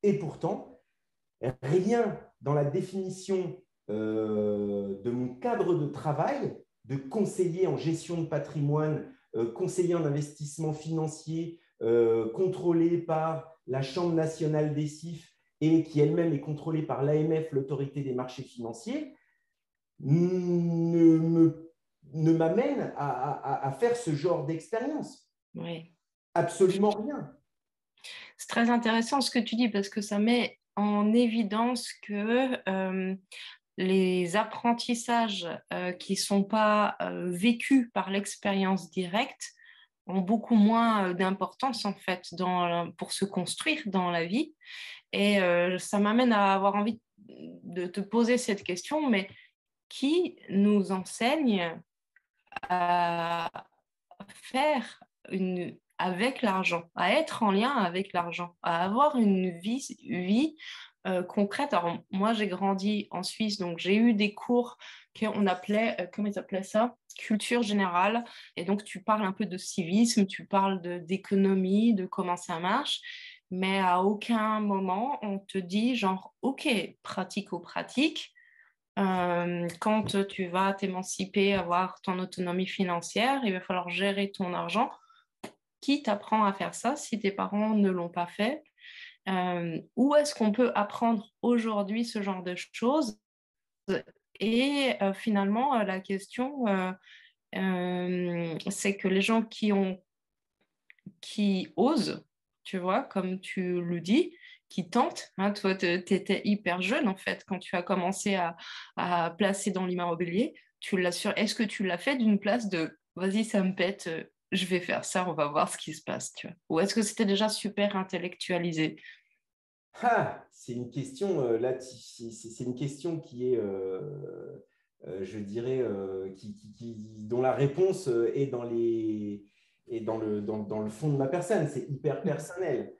et pourtant, rien dans la définition de mon cadre de travail de conseiller en gestion de patrimoine, conseiller en investissement financier, contrôlé par la Chambre nationale des CIF et qui elle-même est contrôlée par l'AMF, l'autorité des marchés financiers, ne m'amène à faire ce genre d'expérience. Oui. Absolument rien. C'est très intéressant ce que tu dis parce que ça met en évidence que les apprentissages qui ne sont pas vécus par l'expérience directe ont beaucoup moins d'importance en fait pour se construire dans la vie. Et ça m'amène à avoir envie de te poser cette question, mais qui nous enseigne à faire avec l'argent, à être en lien avec l'argent, à avoir une vie concrète. Alors, moi, j'ai grandi en Suisse, donc j'ai eu des cours qu'on appelait, comment ils appelaient ça? Culture générale. Et donc, tu parles un peu de civisme, tu parles d'économie, de comment ça marche, mais à aucun moment on te dit genre, OK, pratico-pratique. Quand tu vas t'émanciper, avoir ton autonomie financière, il va falloir gérer ton argent. Qui t'apprend à faire ça si tes parents ne l'ont pas fait? Où est-ce qu'on peut apprendre aujourd'hui ce genre de choses? Et finalement, la question, c'est que les gens qui osent, tu vois, comme tu le dis, qui tentent, hein, toi, tu étais hyper jeune en fait quand tu as commencé à placer dans l'immobilier. Est-ce que tu l'as fait d'une place de vas-y, ça me pète, je vais faire ça, on va voir ce qui se passe, tu vois. Ou est-ce que c'était déjà super intellectualisé? Ah, c'est une question, là, c'est une question qui est, je dirais, dont la réponse est dans le fond de ma personne. C'est hyper personnel.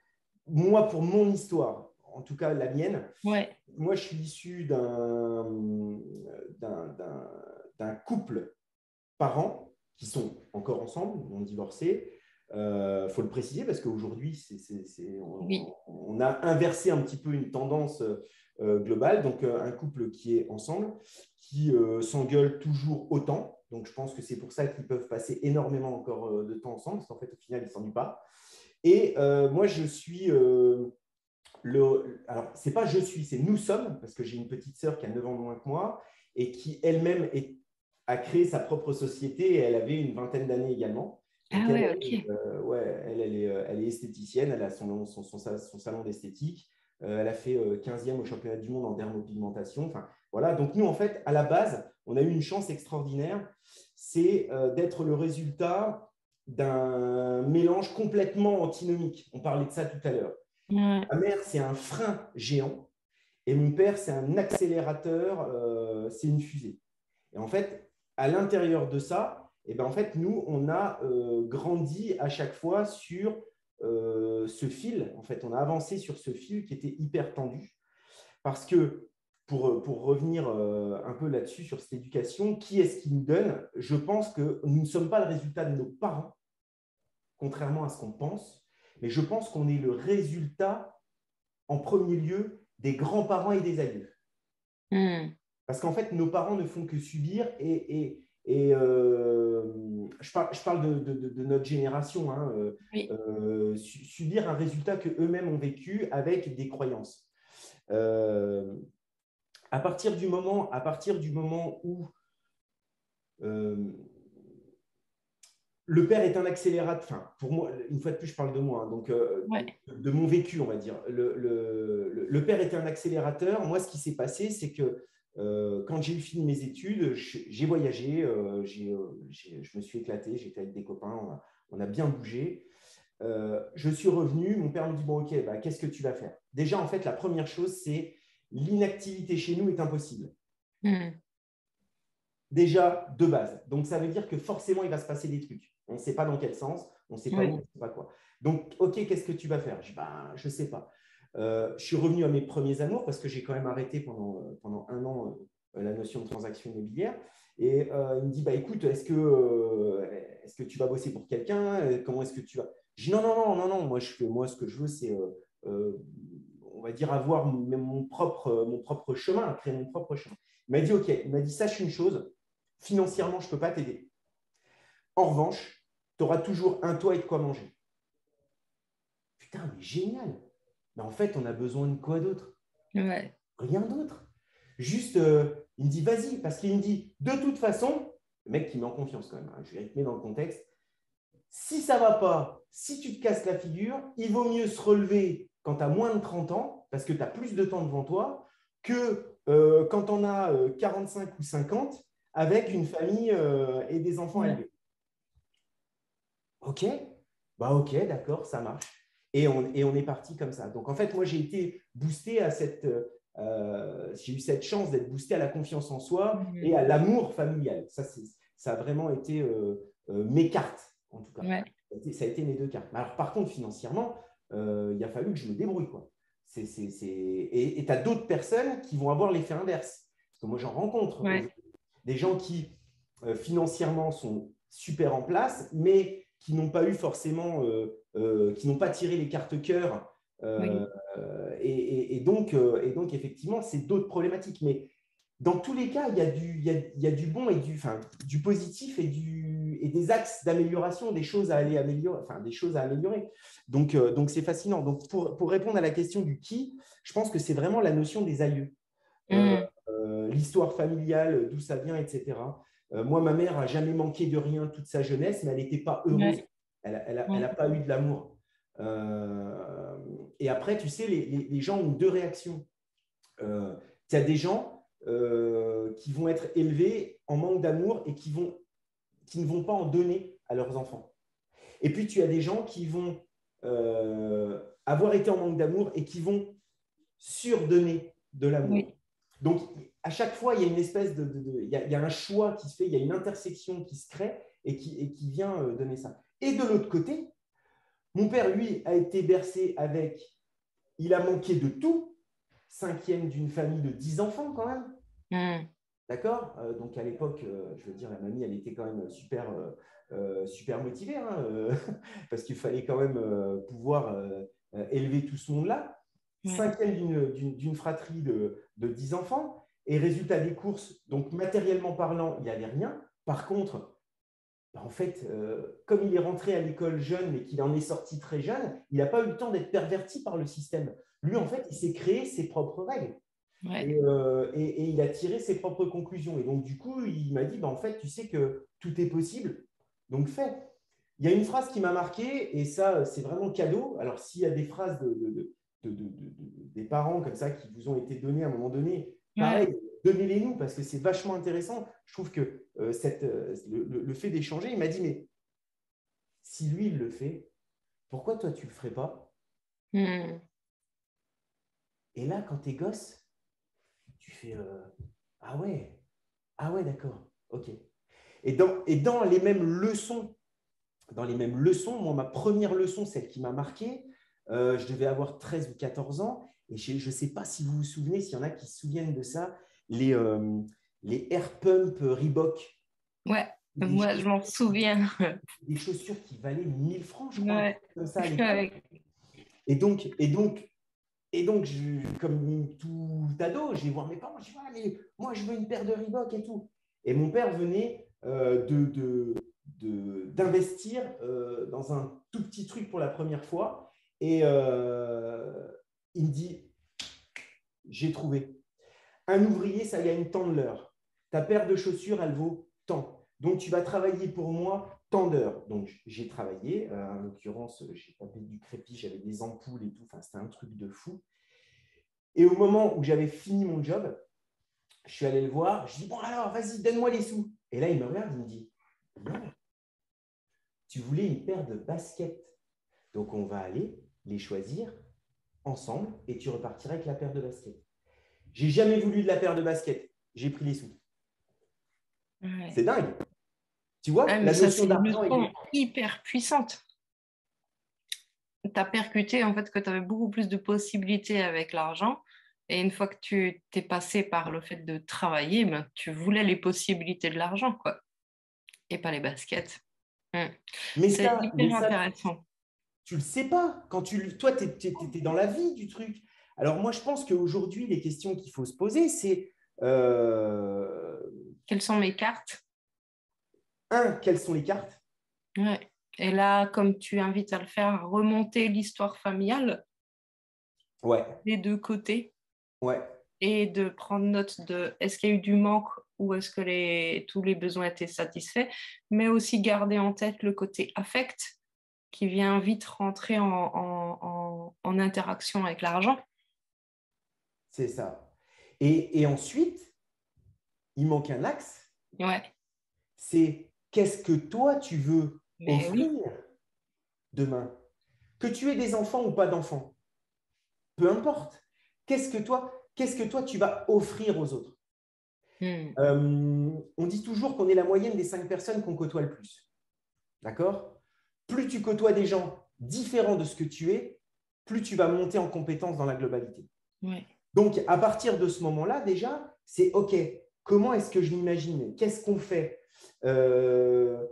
Moi, pour mon histoire, en tout cas la mienne, Ouais. moi, je suis issu d'un couple parents qui sont encore ensemble, ont divorcé. Faut le préciser parce qu'aujourd'hui, Oui. on a inversé un petit peu une tendance globale. Donc, un couple qui est ensemble, qui s'engueule toujours autant. Donc, je pense que c'est pour ça qu'ils peuvent passer énormément encore de temps ensemble, parce qu'en fait, au final, ils ne s'ennuient pas. Et moi, je suis alors, c'est pas je suis, c'est nous sommes, parce que j'ai une petite sœur qui a 9 ans de moins que moi et qui elle-même a créé sa propre société et elle avait une vingtaine d'années également. Donc, Ah ouais, ok. ouais, elle est esthéticienne, elle a son salon d'esthétique. Elle a fait 15e au championnat du monde en dermopigmentation. Enfin, voilà. Donc, nous, en fait, à la base, on a eu une chance extraordinaire, c'est d'être le résultat d'un mélange complètement antinomique. On parlait de ça tout à l'heure. Ouais. Ma mère, c'est un frein géant et mon père, c'est un accélérateur, c'est une fusée. Et en fait, à l'intérieur de ça, eh ben, en fait, nous, on a grandi à chaque fois sur ce fil. En fait, on a avancé sur ce fil qui était hyper tendu. Parce que, pour revenir un peu là-dessus, sur cette éducation, qui est-ce qui nous donne? Je pense que nous ne sommes pas le résultat de nos parents, contrairement à ce qu'on pense, mais je pense qu'on est le résultat en premier lieu des grands-parents et des aïeux. Hmm. Parce qu'en fait, nos parents ne font que subir je parle de notre génération, hein, Oui. subir un résultat qu'eux-mêmes ont vécu avec des croyances. Euh, à partir du moment où euh, le père est un accélérateur, enfin, pour moi, une fois de plus, je parle de moi, hein, donc Ouais. de mon vécu, on va dire. Le père était un accélérateur. Moi, ce qui s'est passé, c'est que quand j'ai eu fini mes études, j'ai voyagé, je me suis éclaté, j'étais avec des copains, on a bien bougé. Je suis revenu, mon père me dit, bon, ok, bah, qu'est-ce que tu vas faire? Déjà, en fait, la première chose, c'est l'inactivité chez nous est impossible. Hmm. Déjà de base. Donc, ça veut dire que forcément, il va se passer des trucs. On ne sait pas dans quel sens, on ne sait pas où, on Oui. ne sait pas quoi. Donc, OK, qu'est-ce que tu vas faire? Je dis, bah, je ne sais pas. Je suis revenu à mes premiers amours parce que j'ai quand même arrêté pendant un an la notion de transaction immobilière. Et il me dit, bah, écoute, est-ce que tu vas bosser pour quelqu'un? Comment est-ce que tu vas? Je dis, non, non, non, non, non. Moi, ce que je veux, c'est, on va dire, avoir mon propre chemin, créer mon propre chemin. Il m'a dit, OK, il m'a dit, sache une chose, financièrement, je ne peux pas t'aider. En revanche, tu auras toujours un toit et de quoi manger. Putain, mais génial. Mais en fait, on a besoin de quoi d'autre? Ouais. Rien d'autre. Juste, il me dit, vas-y, parce qu'il me dit, de toute façon, le mec qui met en confiance quand même, hein, je vais rythmer dans le contexte, si ça ne va pas, si tu te casses la figure, il vaut mieux se relever quand tu as moins de 30 ans, parce que tu as plus de temps devant toi, que quand on a 45 ou 50 avec une famille et des enfants à élever. Ok, bah ok, d'accord, ça marche. Et on est parti comme ça. Donc en fait, moi j'ai été boosté à j'ai eu cette chance d'être boosté à la confiance en soi et à l'amour familial. Ça a vraiment été mes cartes, en tout cas. Ouais. Ça a été mes deux cartes. Alors par contre, financièrement, il a fallu que je me débrouille, quoi. Et tu as d'autres personnes qui vont avoir l'effet inverse. Parce que moi, j'en rencontre des gens qui, financièrement, sont super en place, mais qui n'ont pas eu forcément, qui n'ont pas tiré les cartes cœur. Et donc, effectivement, c'est d'autres problématiques. Mais dans tous les cas, il y a du bon et du positif et des axes d'amélioration, des choses à aller améliorer, des choses à améliorer. Donc c'est fascinant. Donc, pour répondre à la question du qui, je pense que c'est vraiment la notion des aïeux. L'histoire familiale, d'où ça vient, etc. Moi, ma mère n'a jamais manqué de rien toute sa jeunesse, mais elle n'était pas heureuse. Elle n'a pas eu de l'amour. Et après, tu sais, les gens ont deux réactions. Il y a des gens qui vont être élevés en manque d'amour et qui ne vont pas en donner à leurs enfants. Et puis, tu as des gens qui vont avoir été en manque d'amour et qui vont surdonner de l'amour. Donc, à chaque fois, il y a une espèce il y a un choix qui se fait, il y a une intersection qui se crée et qui vient donner ça. Et de l'autre côté, mon père, lui, a été bercé avec, il a manqué de tout, 5e d'une famille de 10 enfants quand même. D'accord. Donc, à l'époque, je veux dire, la mamie, elle était quand même super motivée, hein, parce qu'il fallait quand même pouvoir élever tout ce monde-là. 5e d'une fratrie de 10 enfants. Et résultat des courses, donc matériellement parlant, il n'y avait rien. Par contre, en fait, comme il est rentré à l'école jeune, mais qu'il en est sorti très jeune, il n'a pas eu le temps d'être perverti par le système. Lui, en fait, il s'est créé ses propres règles. Et il a tiré ses propres conclusions. Et donc, du coup, il m'a dit, en fait, tu sais que tout est possible, donc fais. Il y a une phrase qui m'a marqué, et ça, c'est vraiment cadeau. Alors, s'il y a des phrases des parents comme ça qui vous ont été données à un moment donné, pareil, donnez-les nous parce que c'est vachement intéressant. Je trouve que le fait d'échanger, il m'a dit, mais si lui, il le fait, pourquoi toi, tu ne le ferais pas? Et là, quand tu es gosse, tu fais ah ouais, d'accord, ok. Et dans les mêmes leçons, moi, ma première leçon, celle qui m'a marqué, je devais avoir 13 ou 14 ans, et je ne sais pas si vous vous souvenez, s'il y en a qui se souviennent de ça, les Air Pump Reebok. Ouais, moi, je m'en souviens. Des chaussures qui valaient 1000 francs, je crois, Ouais. comme ça à l'époque. Et donc, comme tout ado, je vais voir mes parents, je dis, voilà, mais moi, je veux une paire de Reebok et tout. Et mon père venait d'investir dans un tout petit truc pour la première fois. Et il me dit, j'ai trouvé. Un ouvrier, ça gagne tant de l'heure. Ta paire de chaussures, elle vaut tant. Donc, tu vas travailler pour moi tant d'heures. Donc, j'ai travaillé. En l'occurrence, j'ai tapé du crépi, j'avais des ampoules et tout. Enfin, c'était un truc de fou. Et au moment où j'avais fini mon job, je suis allé le voir. Je dis, bon, alors, vas-y, donne-moi les sous. Et là, il me regarde, il me dit, non, tu voulais une paire de baskets. Donc, on va aller les choisir ensemble et tu repartiras avec la paire de baskets. J'ai jamais voulu de la paire de baskets. J'ai pris les sous. C'est dingue. Tu vois, la notion d'argent est hyper puissante. Tu as percuté en fait que tu avais beaucoup plus de possibilités avec l'argent. Et une fois que tu t'es passé par le fait de travailler, ben, tu voulais les possibilités de l'argent, quoi. Et pas les baskets. C'est hyper intéressant. Tu le sais pas. Toi, tu es dans la vie du truc. Alors moi, je pense qu'aujourd'hui, les questions qu'il faut se poser, c'est quelles sont mes cartes? Quelles sont les cartes? Ouais. Et là, comme tu invites à le faire, remonter l'histoire familiale des deux côtés. Et de prendre note de est-ce qu'il y a eu du manque ou est-ce que tous les besoins étaient satisfaits, mais aussi garder en tête le côté affect qui vient vite rentrer en interaction avec l'argent. C'est ça. Et ensuite, il manque un axe, Ouais. c'est qu'est-ce que toi, tu veux Mais offrir oui. demain? Que tu aies des enfants ou pas d'enfants, peu importe. Qu'est-ce que toi, tu vas offrir aux autres? Hmm. On dit toujours qu'on est la moyenne des 5 personnes qu'on côtoie le plus. D'accord? Plus tu côtoies des gens différents de ce que tu es, plus tu vas monter en compétence dans la globalité. Ouais. Donc, à partir de ce moment-là, déjà, c'est OK, comment est-ce que je m'imagine? Qu'est-ce qu'on fait? Je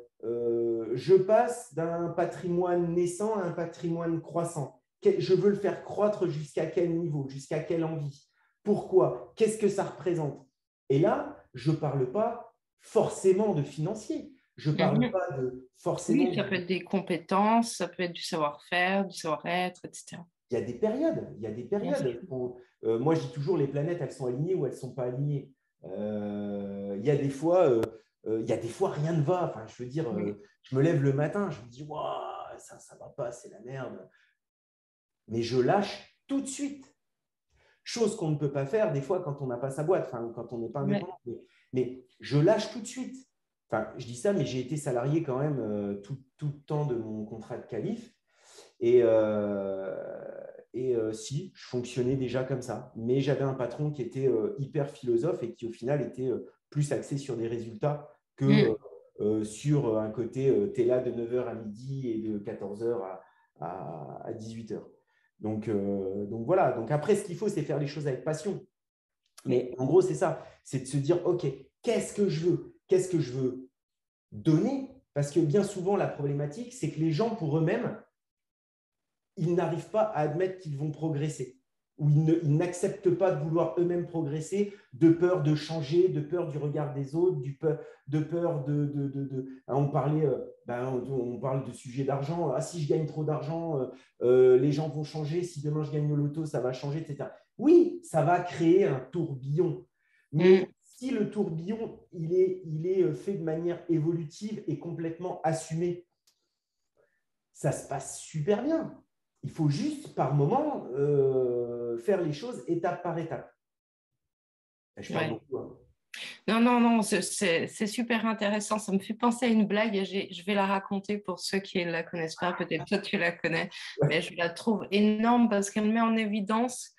passe d'un patrimoine naissant à un patrimoine croissant. Je veux le faire croître jusqu'à quel niveau? Jusqu'à quelle envie? Pourquoi? Qu'est-ce que ça représente? Et là, je ne parle pas forcément de financier. Je ne parle Mhm. pas de forcément Oui, ça peut être des compétences, ça peut être du savoir-faire, du savoir-être, etc. il y a des périodes. Il y a des Bien sûr. périodes. Moi, je dis toujours, les planètes, elles sont alignées ou elles ne sont pas alignées. Il y a des fois, rien ne va. Enfin, je veux dire, Oui. je me lève le matin, je me dis, waouh, ça ne va pas, c'est la merde. Mais je lâche tout de suite. Chose qu'on ne peut pas faire des fois quand on n'a pas sa boîte, enfin, quand on n'est pas Ouais. indépendant. Mais je lâche tout de suite. Enfin, je dis ça, mais j'ai été salarié quand même tout le temps de mon contrat de qualif. Et si, je fonctionnais déjà comme ça. Mais j'avais un patron qui était hyper philosophe et qui, au final, était plus axé sur des résultats que Mm. sur un côté, tu es là de 9h à midi et de 14h à 18h. Donc voilà. Donc après, ce qu'il faut, c'est faire les choses avec passion. Oui. Mais en gros, c'est ça. C'est de se dire, OK, qu'est-ce que je veux? Qu'est-ce que je veux donner? Parce que bien souvent, la problématique, c'est que les gens, pour eux-mêmes, ils n'arrivent pas à admettre qu'ils vont progresser ou ils n'acceptent pas de vouloir eux-mêmes progresser de peur de changer, de peur du regard des autres, de peur On parlait, on parle de sujet d'argent. Ah, si je gagne trop d'argent, les gens vont changer. Si demain je gagne au loto, ça va changer, etc. Oui, ça va créer un tourbillon. Mm. Mais si le tourbillon, il est fait de manière évolutive et complètement assumé, ça se passe super bien. Il faut juste, par moment, faire les choses étape par étape. Je parle Ouais. beaucoup. Hein. Non, non, non, c'est super intéressant. Ça me fait penser à une blague et je vais la raconter pour ceux qui ne la connaissent pas. Peut-être toi, tu la connais, mais Ouais. je la trouve énorme parce qu'elle met en évidence.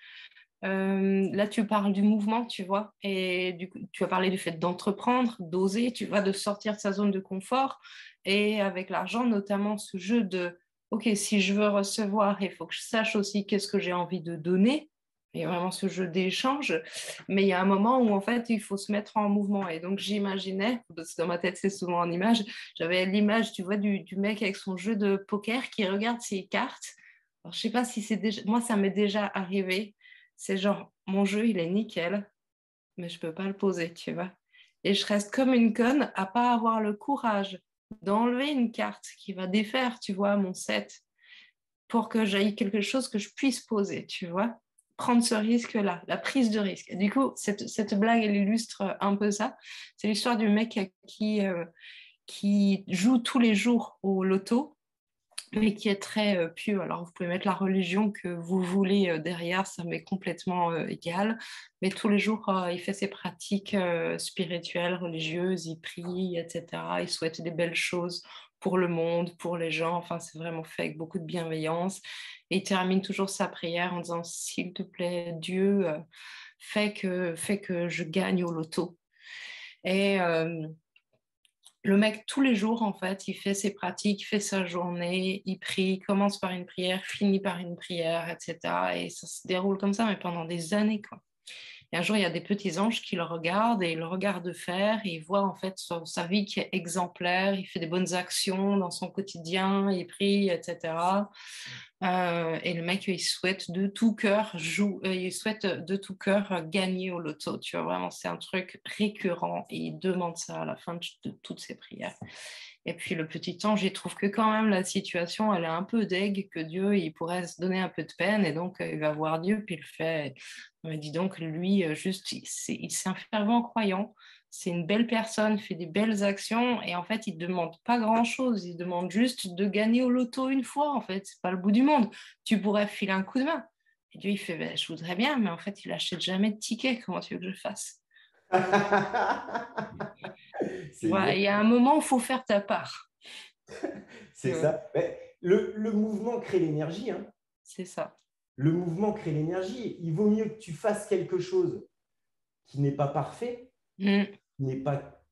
Là, tu parles du mouvement, tu vois, et du coup, tu as parlé du fait d'entreprendre, d'oser, tu vois, de sortir de sa zone de confort. Et avec l'argent, notamment ce jeu de, OK, si je veux recevoir, il faut que je sache aussi qu'est-ce que j'ai envie de donner. Il y a vraiment ce jeu d'échange. Mais il y a un moment où, en fait, il faut se mettre en mouvement. Et donc, j'imaginais, parce que dans ma tête, c'est souvent en image, j'avais l'image, tu vois, du mec avec son jeu de poker qui regarde ses cartes. Alors, je sais pas si c'est déjà... Moi, ça m'est déjà arrivé. C'est genre, mon jeu, il est nickel, mais je peux pas le poser, tu vois. Et je reste comme une conne à pas avoir le courage d'enlever une carte qui va défaire, tu vois, mon set pour que j'aille quelque chose que je puisse poser, tu vois. Prendre ce risque-là, la prise de risque. Et du coup, cette blague, elle illustre un peu ça. C'est l'histoire du mec qui joue tous les jours au loto mais qui est très pieux. Alors, vous pouvez mettre la religion que vous voulez derrière, ça m'est complètement égal. Mais tous les jours, il fait ses pratiques spirituelles, religieuses, il prie, etc. Il souhaite des belles choses pour le monde, pour les gens. Enfin, c'est vraiment fait avec beaucoup de bienveillance. Et il termine toujours sa prière en disant, s'il te plaît, Dieu, fais que je gagne au loto. Et le mec, tous les jours, en fait, il fait ses pratiques, il fait sa journée, il prie, commence par une prière, finit par une prière, etc. Et ça se déroule comme ça, mais pendant des années, quoi. Et un jour, il y a des petits anges qui le regardent et ils le regardent faire et ils voient en fait sa vie qui est exemplaire, il fait des bonnes actions dans son quotidien, il prie, etc. Et le mec, il souhaite de tout cœur il souhaite de tout cœur gagner au loto. Tu vois, vraiment, c'est un truc récurrent et il demande ça à la fin de toutes ses prières. Et puis le petit ange, il trouve que quand même la situation, elle est un peu deg, que Dieu, il pourrait se donner un peu de peine et donc il va voir Dieu, puis il fait, mais dis donc, lui, juste, c'est un fervent croyant. C'est une belle personne, fait des belles actions et en fait, il ne demande pas grand-chose. Il demande juste de gagner au loto une fois. En fait, c'est pas le bout du monde. Tu pourrais filer un coup de main. Et Dieu, il fait, ben, je voudrais bien, mais en fait, il n'achète jamais de tickets. Comment tu veux que je fasse? Tu C'est vois, il y a un exactement. moment où il faut faire ta part. Tu C'est vois, ça. Mais le mouvement crée l'énergie, hein. c'est ça. Le mouvement crée l'énergie. Il vaut mieux que tu fasses quelque chose qui n'est pas parfait, Mm. n'est pas,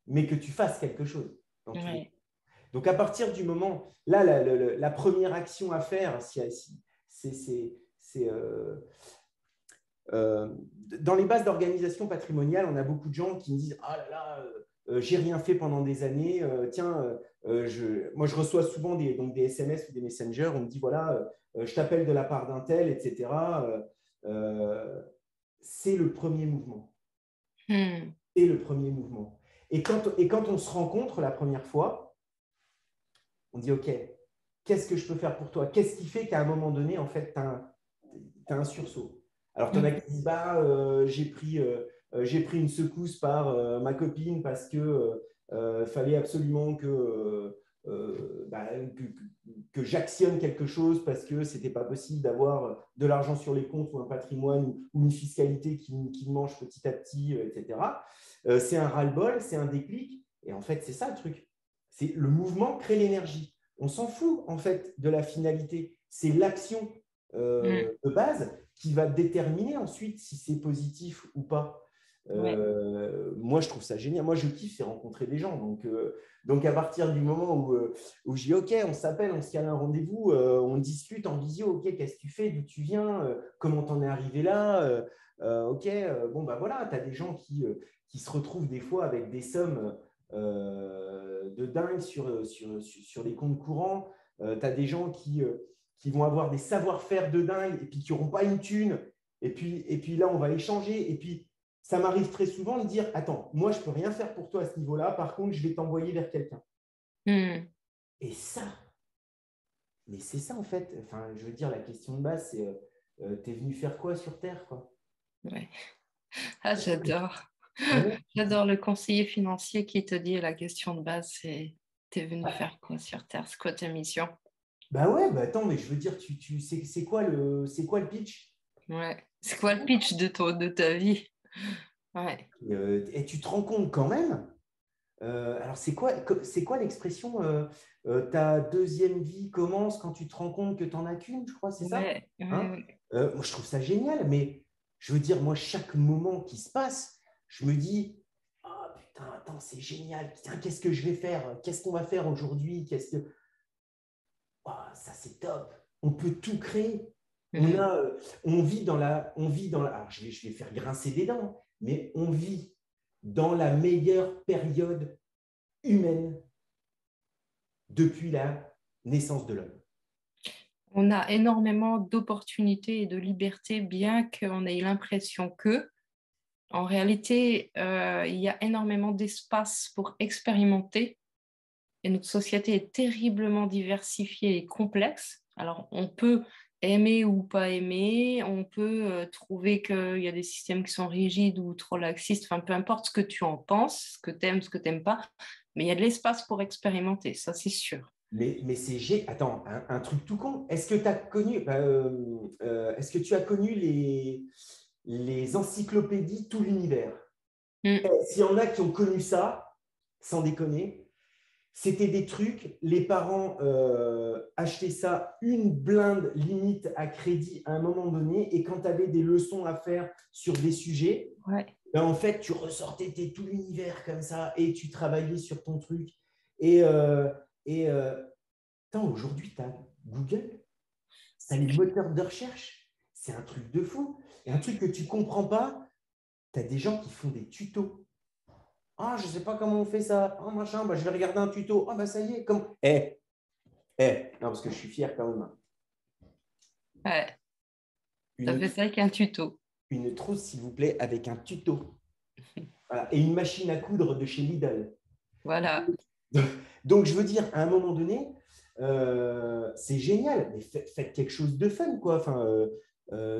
mais que tu fasses quelque chose dans tous les cas. Ouais. Donc, à partir du moment, là, la première action à faire, c'est dans les bases d'organisation patrimoniale, on a beaucoup de gens qui me disent ah là là, j'ai rien fait pendant des années. Tiens, moi je reçois souvent donc des SMS ou des messengers. On me dit voilà, je t'appelle de la part d'un tel, etc. C'est le premier mouvement. Mm. C'est le premier mouvement. Et quand on se rencontre la première fois, on dit ok, qu'est-ce que je peux faire pour toi? Qu'est-ce qui fait qu'à un moment donné, en fait, tu as un sursaut? Alors, tu en as Mm. qui disent bah, j'ai pris une secousse par ma copine parce que fallait absolument bah, que j'actionne quelque chose parce que c'était pas possible d'avoir de l'argent sur les comptes ou un patrimoine ou une fiscalité qui me mange petit à petit, etc. C'est un ras-le-bol, c'est un déclic. Et en fait, c'est ça le truc. C'est le mouvement crée l'énergie. On s'en fout en fait de la finalité. C'est l'action Mm. de base qui va déterminer ensuite si c'est positif ou pas. Ouais. Moi, je trouve ça génial. Moi, je kiffe, c'est rencontrer des gens. Donc à partir du moment où je dis OK, on s'appelle, on se cale un rendez-vous, on discute en visio, OK, qu'est-ce que tu fais, d'où tu viens, comment t'en es arrivé là, OK, bon, bah voilà, tu as des gens qui se retrouvent des fois avec des sommes de dingue sur les comptes courants. Tu as des gens qui vont avoir des savoir-faire de dingue et puis qui n'auront pas une thune. Et puis là, on va échanger. Et puis, ça m'arrive très souvent de dire, attends, moi, je ne peux rien faire pour toi à ce niveau-là. Par contre, je vais t'envoyer vers quelqu'un. Mm. Et ça, mais c'est ça en fait. Enfin, je veux dire, la question de base, c'est t'es venu faire quoi sur Terre, quoi? Ouais. Ah, j'adore. Ah ouais. J'adore le conseiller financier qui te dit la question de base, c'est t'es venu faire quoi sur Terre? C'est quoi ta mission? Bah ouais, bah attends, mais je veux dire, c'est quoi le pitch? Ouais. C'est quoi le pitch de ta vie? Ouais. Et tu te rends compte quand même. Alors, c'est quoi l'expression ta deuxième vie commence quand tu te rends compte que tu n'en as qu'une, je crois, c'est ça? Ouais. Ouais, Hein. ouais. Moi, je trouve ça génial, mais je veux dire, moi, chaque moment qui se passe, je me dis, ah putain, attends, c'est génial, putain, qu'est-ce que je vais faire? Qu'est-ce qu'on va faire aujourd'hui? Ah, ça, c'est top. On peut tout créer. Mhm. Alors, je vais faire grincer des dents, mais on vit dans la meilleure période humaine depuis la naissance de l'homme. On a énormément d'opportunités et de libertés, bien qu'on ait l'impression que, en réalité, il y a énormément d'espace pour expérimenter. Et notre société est terriblement diversifiée et complexe. Alors, on peut aimer ou pas aimer, on peut trouver qu'il y a des systèmes qui sont rigides ou trop laxistes, enfin, peu importe ce que tu en penses, ce que tu n'aimes pas, mais il y a de l'espace pour expérimenter, ça c'est sûr. Mais Attends, un truc tout con. Est-ce que tu as connu les encyclopédies Tout l'univers? Mm. S'il y en a qui ont connu ça, sans déconner, c'était des trucs, les parents achetaient ça une blinde limite à crédit à un moment donné, et quand tu avais des leçons à faire sur des sujets, Ouais. ben, en fait, tu ressortais tout l'univers comme ça et tu travaillais sur ton truc. Et, euh, et aujourd'hui, tu as Google, tu as C'est les clair. moteurs de recherche. C'est un truc de fou. Et un truc que tu ne comprends pas, tu as des gens qui font des tutos. Ah, je ne sais pas comment on fait ça. Ah, machin, bah, je vais regarder un tuto. Ah, bah ça y est. Non, parce que je suis fier quand même. Ouais, t'as Une, fait ça avec un tuto. une trousse, s'il vous plaît, avec un tuto. Voilà. Et une machine à coudre de chez Lidl. Voilà. Donc, je veux dire, à un moment donné, c'est génial, mais faites quelque chose de fun, quoi. Enfin,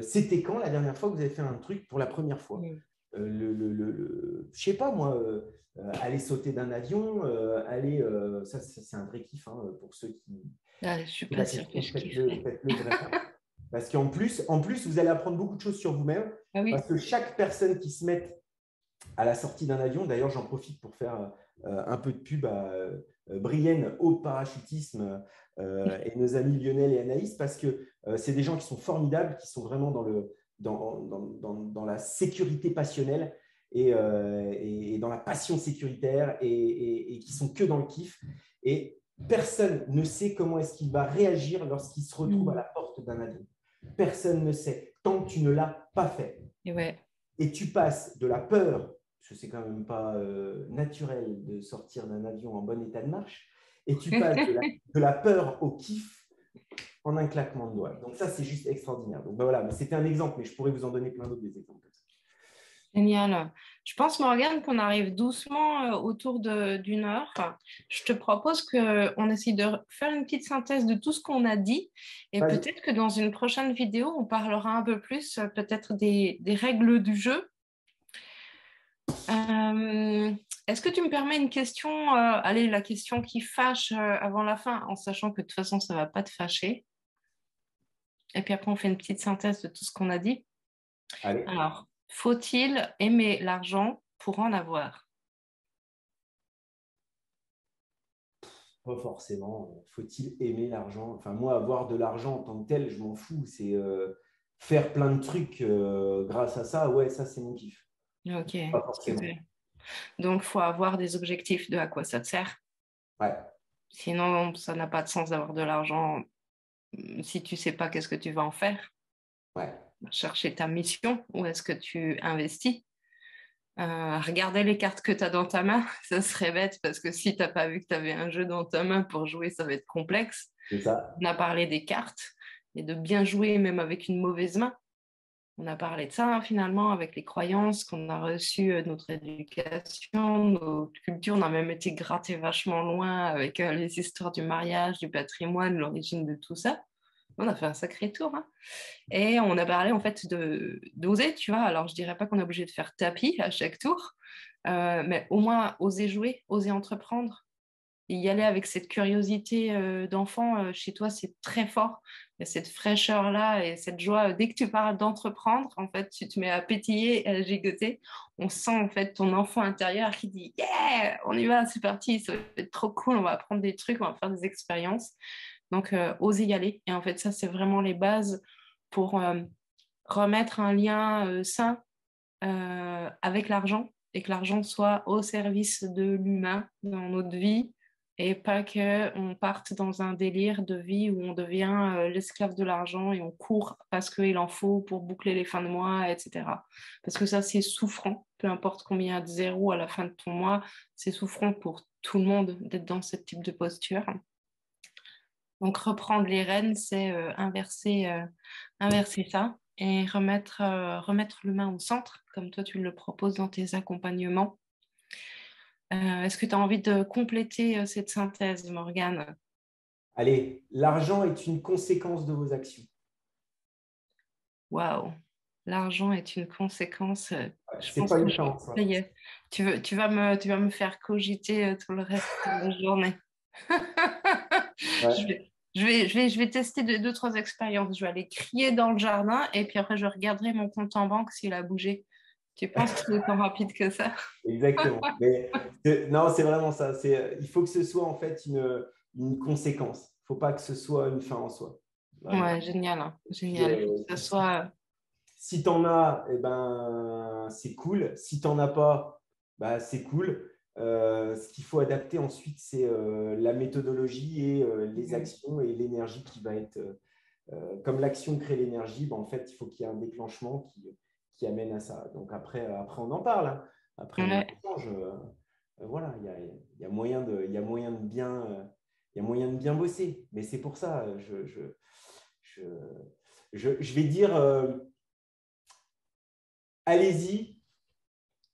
c'était quand la dernière fois que vous avez fait un truc pour la première fois? Mm. Je sais pas moi, aller sauter d'un avion, ça c'est un vrai kiff, hein, pour ceux qui Ah, je suis posent pas la sûre que question, je faites-le, kifferais. faites-le vraiment. Parce en plus, vous allez apprendre beaucoup de choses sur vous-même. Ah oui. Parce que chaque personne qui se met à la sortie d'un avion, d'ailleurs, j'en profite pour faire un peu de pub à Brienne au parachutisme et nos amis Lionel et Anaïs, parce que c'est des gens qui sont formidables, qui sont vraiment dans la sécurité passionnelle et dans la passion sécuritaire et qui sont que dans le kiff. Et personne ne sait comment est-ce qu'il va réagir lorsqu'il se retrouve à la porte d'un avion. Personne ne sait tant que tu ne l'as pas fait. Et ouais. Et tu passes de la peur, parce que c'est quand même pas naturel de sortir d'un avion en bon état de marche, et tu passes de la peur au kiff en un claquement de doigts. Donc ça, c'est juste extraordinaire. Donc ben voilà, c'était un exemple, mais je pourrais vous en donner plein d'autres des exemples comme ça. Génial. Je pense, Morgane, qu'on arrive doucement autour d'une heure. Je te propose qu'on essaye de faire une petite synthèse de tout ce qu'on a dit et Vas-y. peut-être que dans une prochaine vidéo, on parlera un peu plus peut-être des règles du jeu. Est-ce que tu me permets une question, allez, la question qui fâche avant la fin, en sachant que de toute façon, ça ne va pas te fâcher. Et puis après, on fait une petite synthèse de tout ce qu'on a dit. Allez. Alors, faut-il aimer l'argent pour en avoir? Pas forcément. Faut-il aimer l'argent? Enfin, moi, avoir de l'argent en tant que tel, je m'en fous. C'est faire plein de trucs grâce à ça. Ouais, ça, c'est mon kiff. Ok, Pas forcément. super. Donc, il faut avoir des objectifs de à quoi ça te sert. Ouais. Sinon, ça n'a pas de sens d'avoir de l'argent si tu sais pas qu'est-ce que tu vas en faire. Ouais. Chercher ta mission, où est-ce que tu investis. Regarder les cartes que tu as dans ta main, ça serait bête parce que si tu n'as pas vu que tu avais un jeu dans ta main pour jouer, ça va être complexe. C'est ça. On a parlé des cartes et de bien jouer même avec une mauvaise main. On a parlé de ça hein, finalement avec les croyances qu'on a reçues de notre éducation, notre culture. On a même été gratté vachement loin avec les histoires du mariage, du patrimoine, l'origine de tout ça. On a fait un sacré tour. Hein. Et on a parlé en fait d'oser, tu vois. Alors je dirais pas qu'on est obligé de faire tapis à chaque tour, mais au moins oser jouer, oser entreprendre. Et y aller avec cette curiosité d'enfant chez toi, c'est très fort. Il y a cette fraîcheur-là et cette joie. Dès que tu parles d'entreprendre, en fait, tu te mets à pétiller, à gigoter. On sent en fait ton enfant intérieur qui dit yeah, on y va, c'est parti, ça va être trop cool, on va apprendre des trucs, on va faire des expériences. Donc, oser y aller. Et en fait, ça, c'est vraiment les bases pour remettre un lien sain avec l'argent et que l'argent soit au service de l'humain dans notre vie et pas qu'on parte dans un délire de vie où on devient l'esclave de l'argent et on court parce qu'il en faut pour boucler les fins de mois, etc. Parce que ça, c'est souffrant, peu importe combien il y a de zéros à la fin de ton mois, c'est souffrant pour tout le monde d'être dans ce type de posture. Donc, reprendre les rênes, c'est inverser ça et remettre l'humain au centre, comme toi tu le proposes dans tes accompagnements. Est-ce que tu as envie de compléter cette synthèse, Morgane? Allez, l'argent est une conséquence de vos actions. Waouh, l'argent est une conséquence. Ouais, Je c'est pense pas que une chance. ça Ouais. y est, tu vas me faire cogiter tout le reste de la journée. Ouais. Je vais tester deux, trois expériences. Je vais aller crier dans le jardin et puis après, je regarderai mon compte en banque s'il a bougé. Tu penses que c'est autant rapide que ça? Exactement. Mais non, c'est vraiment ça. Il faut que ce soit en fait une conséquence. Il ne faut pas que ce soit une fin en soi. Vraiment. Ouais, génial, hein. Puis, Génial. Il faut que ça soit. si tu en as, eh ben, c'est cool. Si tu n'en as pas, bah, c'est cool. Ce qu'il faut adapter ensuite, c'est la méthodologie et les actions et l'énergie qui va être. Comme l'action crée l'énergie, ben, en fait, il faut qu'il y ait un déclenchement qui amène à ça. Donc après on en parle. Hein. Après, on Ouais. échange. Voilà, il y a moyen de, il y a moyen de bien, il y a moyen de bien bosser. Mais c'est pour ça, je, je vais dire, allez-y,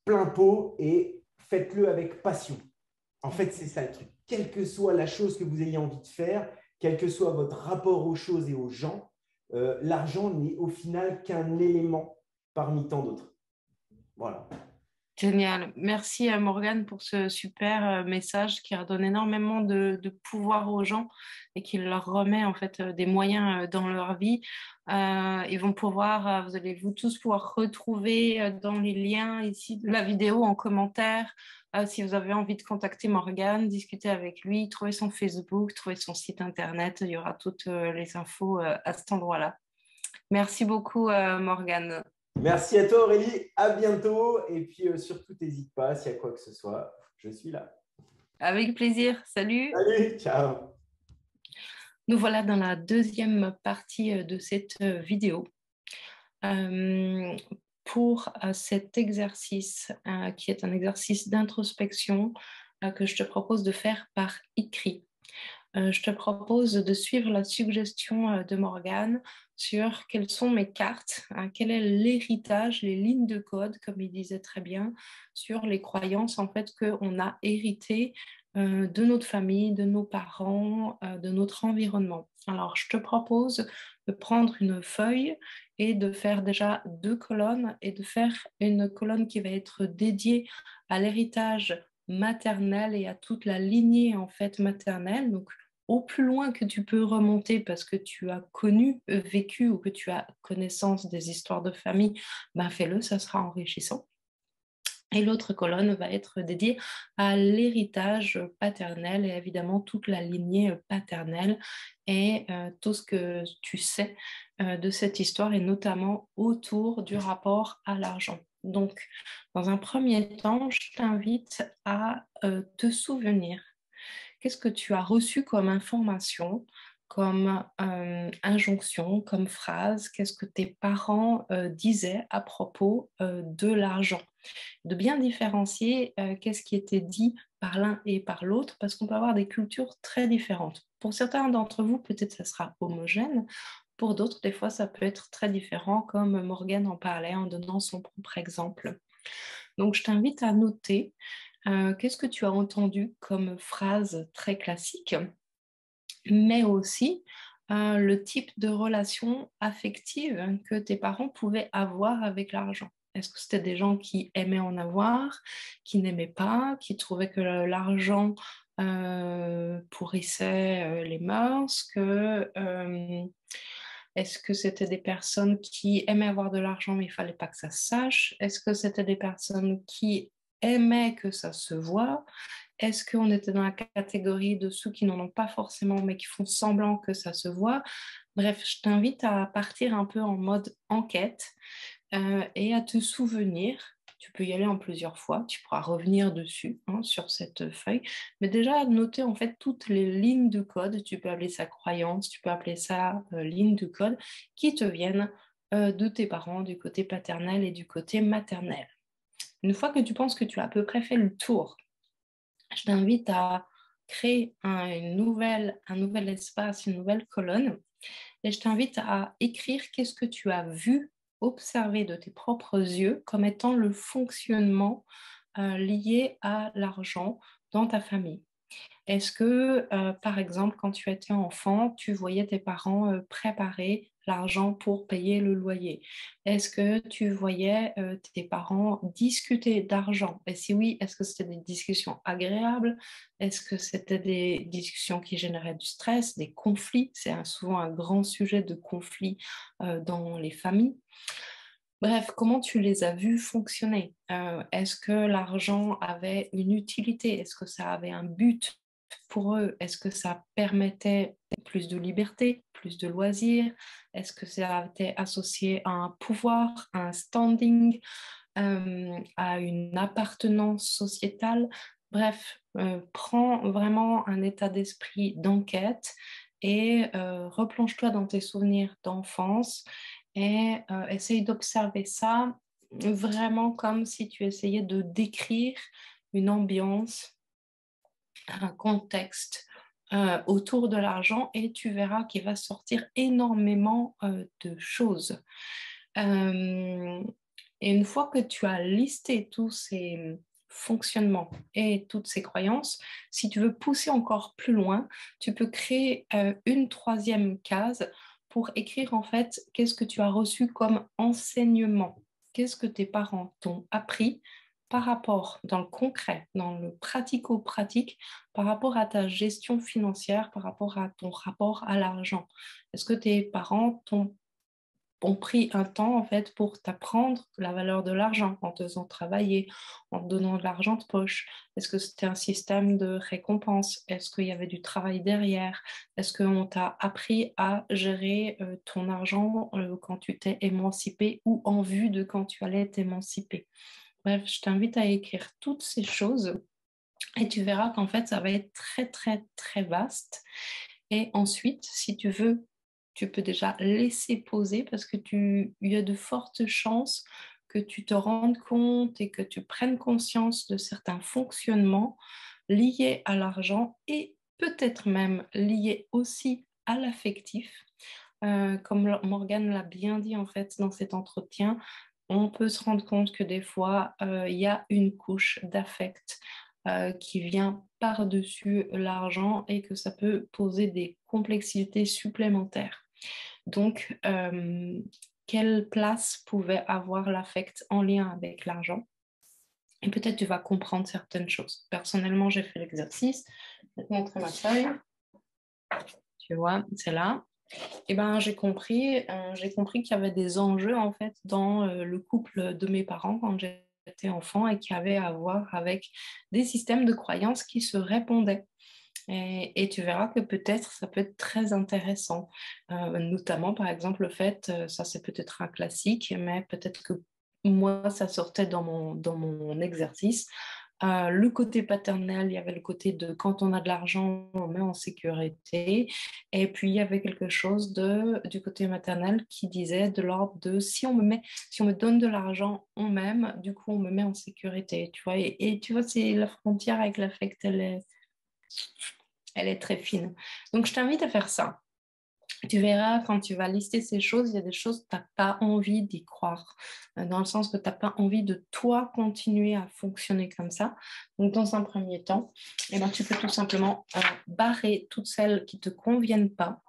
plein pot et faites-le avec passion. En fait, c'est ça le truc. Quelle que soit la chose que vous ayez envie de faire, quel que soit votre rapport aux choses et aux gens, l'argent n'est au final qu'un élément parmi tant d'autres. Voilà. Génial. Merci à Morgane pour ce super message qui redonne énormément de pouvoir aux gens et qui leur remet en fait des moyens dans leur vie. Ils vont pouvoir, vous allez vous tous pouvoir retrouver dans les liens ici de la vidéo en commentaire. Si vous avez envie de contacter Morgane, discuter avec lui, trouver son Facebook, trouver son site internet, il y aura toutes les infos à cet endroit-là. Merci beaucoup Morgane. Merci à toi Aurélie, à bientôt et puis surtout n'hésite pas s'il y a quoi que ce soit, je suis là. Avec plaisir. Salut. Salut, ciao. Nous voilà dans la deuxième partie de cette vidéo. Euh, pour cet exercice, qui est un exercice d'introspection que je te propose de faire par écrit. Je te propose de suivre la suggestion de Morgane sur quelles sont mes cartes, hein, quel est l'héritage, les lignes de code, comme il disait très bien, sur les croyances en fait qu'on a héritées de notre famille, de nos parents, de notre environnement. Alors, je te propose de prendre une feuille et de faire déjà 2 colonnes et de faire une colonne qui va être dédiée à l'héritage maternel et à toute la lignée en fait maternelle. Donc, au plus loin que tu peux remonter parce que tu as connu, vécu ou que tu as connaissance des histoires de famille, ben fais-le, ça sera enrichissant. Et l'autre colonne va être dédiée à l'héritage paternel et évidemment toute la lignée paternelle et tout ce que tu sais de cette histoire et notamment autour du rapport à l'argent. Donc, dans un premier temps, je t'invite à te souvenir. Qu'est-ce que tu as reçu comme information, comme injonction, comme phrase? Qu'est-ce que tes parents disaient à propos de l'argent? De bien différencier qu'est-ce qui était dit par l'un et par l'autre, parce qu'on peut avoir des cultures très différentes. Pour certains d'entre vous, peut-être ça sera homogène. Pour d'autres, des fois, ça peut être très différent, comme Morgane en parlait en donnant son propre exemple. Donc, je t'invite à noter qu'est-ce que tu as entendu comme phrase très classique, mais aussi le type de relation affective que tes parents pouvaient avoir avec l'argent. Est-ce que c'était des gens qui aimaient en avoir, qui n'aimaient pas, qui trouvaient que l'argent pourrissait les mœurs, est-ce que c'était des personnes qui aimaient avoir de l'argent mais il fallait pas que ça se sache? Est-ce que c'était des personnes qui aimaient que ça se voit? Est-ce qu'on était dans la catégorie de ceux qui n'en ont pas forcément, mais qui font semblant que ça se voit? Bref, je t'invite à partir un peu en mode enquête et à te souvenir. Tu peux y aller en plusieurs fois, tu pourras revenir dessus hein, sur cette feuille, mais déjà noter en fait toutes les lignes de code, tu peux appeler ça croyance, tu peux appeler ça ligne de code, qui te viennent de tes parents du côté paternel et du côté maternel. Une fois que tu penses que tu as à peu près fait le tour, je t'invite à créer un nouvel espace, une nouvelle colonne, et je t'invite à écrire qu'est-ce que tu as vu, observé de tes propres yeux comme étant le fonctionnement lié à l'argent dans ta famille. Est-ce que, par exemple, quand tu étais enfant, tu voyais tes parents préparer l'argent pour payer le loyer? Est-ce que tu voyais tes parents discuter d'argent? Et si oui, est-ce que c'était des discussions agréables? Est-ce que c'était des discussions qui généraient du stress, des conflits? C'est souvent un grand sujet de conflit dans les familles. Bref, comment tu les as vus fonctionner? Est-ce que l'argent avait une utilité? Est-ce que ça avait un but pour eux? Est-ce que ça permettait plus de liberté, plus de loisirs? Est-ce que ça était associé à un pouvoir, à un standing, à une appartenance sociétale? Bref, prends vraiment un état d'esprit d'enquête et replonge-toi dans tes souvenirs d'enfance et essaye d'observer ça vraiment comme si tu essayais de décrire une ambiance, un contexte autour de l'argent et tu verras qu'il va sortir énormément de choses. Euh, et une fois que tu as listé tous ces fonctionnements et toutes ces croyances, si tu veux pousser encore plus loin, tu peux créer une troisième case pour écrire en fait qu'est-ce que tu as reçu comme enseignement, qu'est-ce que tes parents t'ont appris par rapport, dans le concret, dans le pratico-pratique, par rapport à ta gestion financière, par rapport à ton rapport à l'argent? Est-ce que tes parents ont pris un temps en fait pour t'apprendre la valeur de l'argent en te faisant travailler, en te donnant de l'argent de poche? Est-ce que c'était un système de récompense? Est-ce qu'il y avait du travail derrière? Est-ce qu'on t'a appris à gérer ton argent quand tu t'es émancipé ou en vue de quand tu allais t'émanciper? Bref, je t'invite à écrire toutes ces choses et tu verras qu'en fait, ça va être très, très, très vaste. Et ensuite, si tu veux, tu peux déjà laisser poser parce que il y a de fortes chances que tu te rendes compte et que tu prennes conscience de certains fonctionnements liés à l'argent et peut-être même liés aussi à l'affectif. Comme Morgane l'a bien dit en fait dans cet entretien, on peut se rendre compte que des fois, il y a une couche d'affect qui vient par-dessus l'argent et que ça peut poser des complexités supplémentaires. Donc, quelle place pouvait avoir l'affect en lien avec l'argent? Et peut-être tu vas comprendre certaines choses. Personnellement, j'ai fait l'exercice. Je vais te montrer ma feuille. Tu vois, c'est là. Et ben, j'ai compris qu'il y avait des enjeux en fait dans le couple de mes parents quand j'étais enfant et qui avaient à voir avec des systèmes de croyances qui se répondaient. Et tu verras que peut-être ça peut être très intéressant, notamment par exemple le fait, ça c'est peut-être un classique, mais peut-être que moi ça sortait dans mon exercice. Le côté paternel, il y avait le côté de quand on a de l'argent, on met en sécurité. Et puis il y avait quelque chose du côté maternel qui disait de l'ordre de si on me donne de l'argent, on m'aime, du coup on me met en sécurité. Tu vois, et tu vois, c'est la frontière avec l'affect, elle est très fine. Donc, je t'invite à faire ça. Tu verras, quand tu vas lister ces choses, il y a des choses que tu n'as pas envie d'y croire, dans le sens que tu n'as pas envie de toi continuer à fonctionner comme ça. Donc, dans un premier temps, eh ben, tu peux tout simplement barrer toutes celles qui ne te conviennent pas.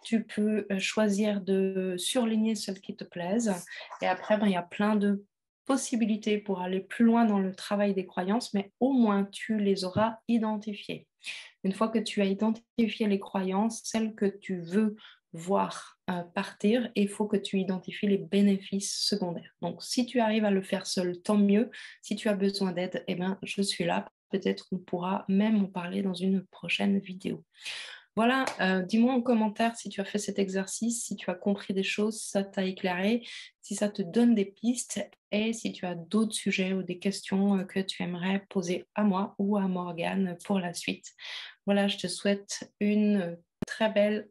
Tu peux choisir de surligner celles qui te plaisent. Et après, ben, il y a plein de possibilités pour aller plus loin dans le travail des croyances, mais au moins tu les auras identifiées. Une fois que tu as identifié les croyances, celles que tu veux voir partir, il faut que tu identifies les bénéfices secondaires. Donc, si tu arrives à le faire seul, tant mieux. Si tu as besoin d'aide, eh ben, je suis là. Peut-être qu'on pourra même en parler dans une prochaine vidéo. Voilà, dis-moi en commentaire si tu as fait cet exercice, si tu as compris des choses, si ça t'a éclairé, si ça te donne des pistes et si tu as d'autres sujets ou des questions que tu aimerais poser à moi ou à Morgane pour la suite. Voilà, je te souhaite une très belle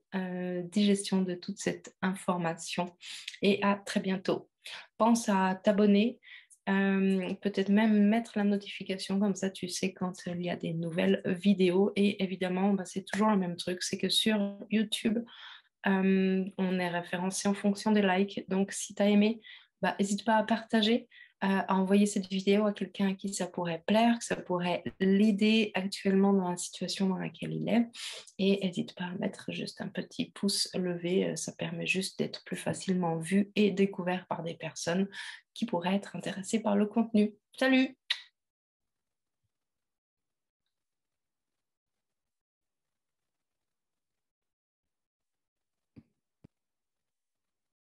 digestion de toute cette information et à très bientôt. Pense à t'abonner. Peut-être même mettre la notification, comme ça tu sais quand il y a des nouvelles vidéos. Et évidemment, bah, c'est toujours le même truc, c'est que sur YouTube, on est référencé en fonction des likes. Donc si tu as aimé, bah, n'hésite pas à partager, à envoyer cette vidéo à quelqu'un à qui ça pourrait plaire, que ça pourrait l'aider actuellement dans la situation dans laquelle il est. Et n'hésite pas à mettre juste un petit pouce levé, ça permet juste d'être plus facilement vu et découvert par des personnes qui pourraient être intéressées par le contenu. Salut!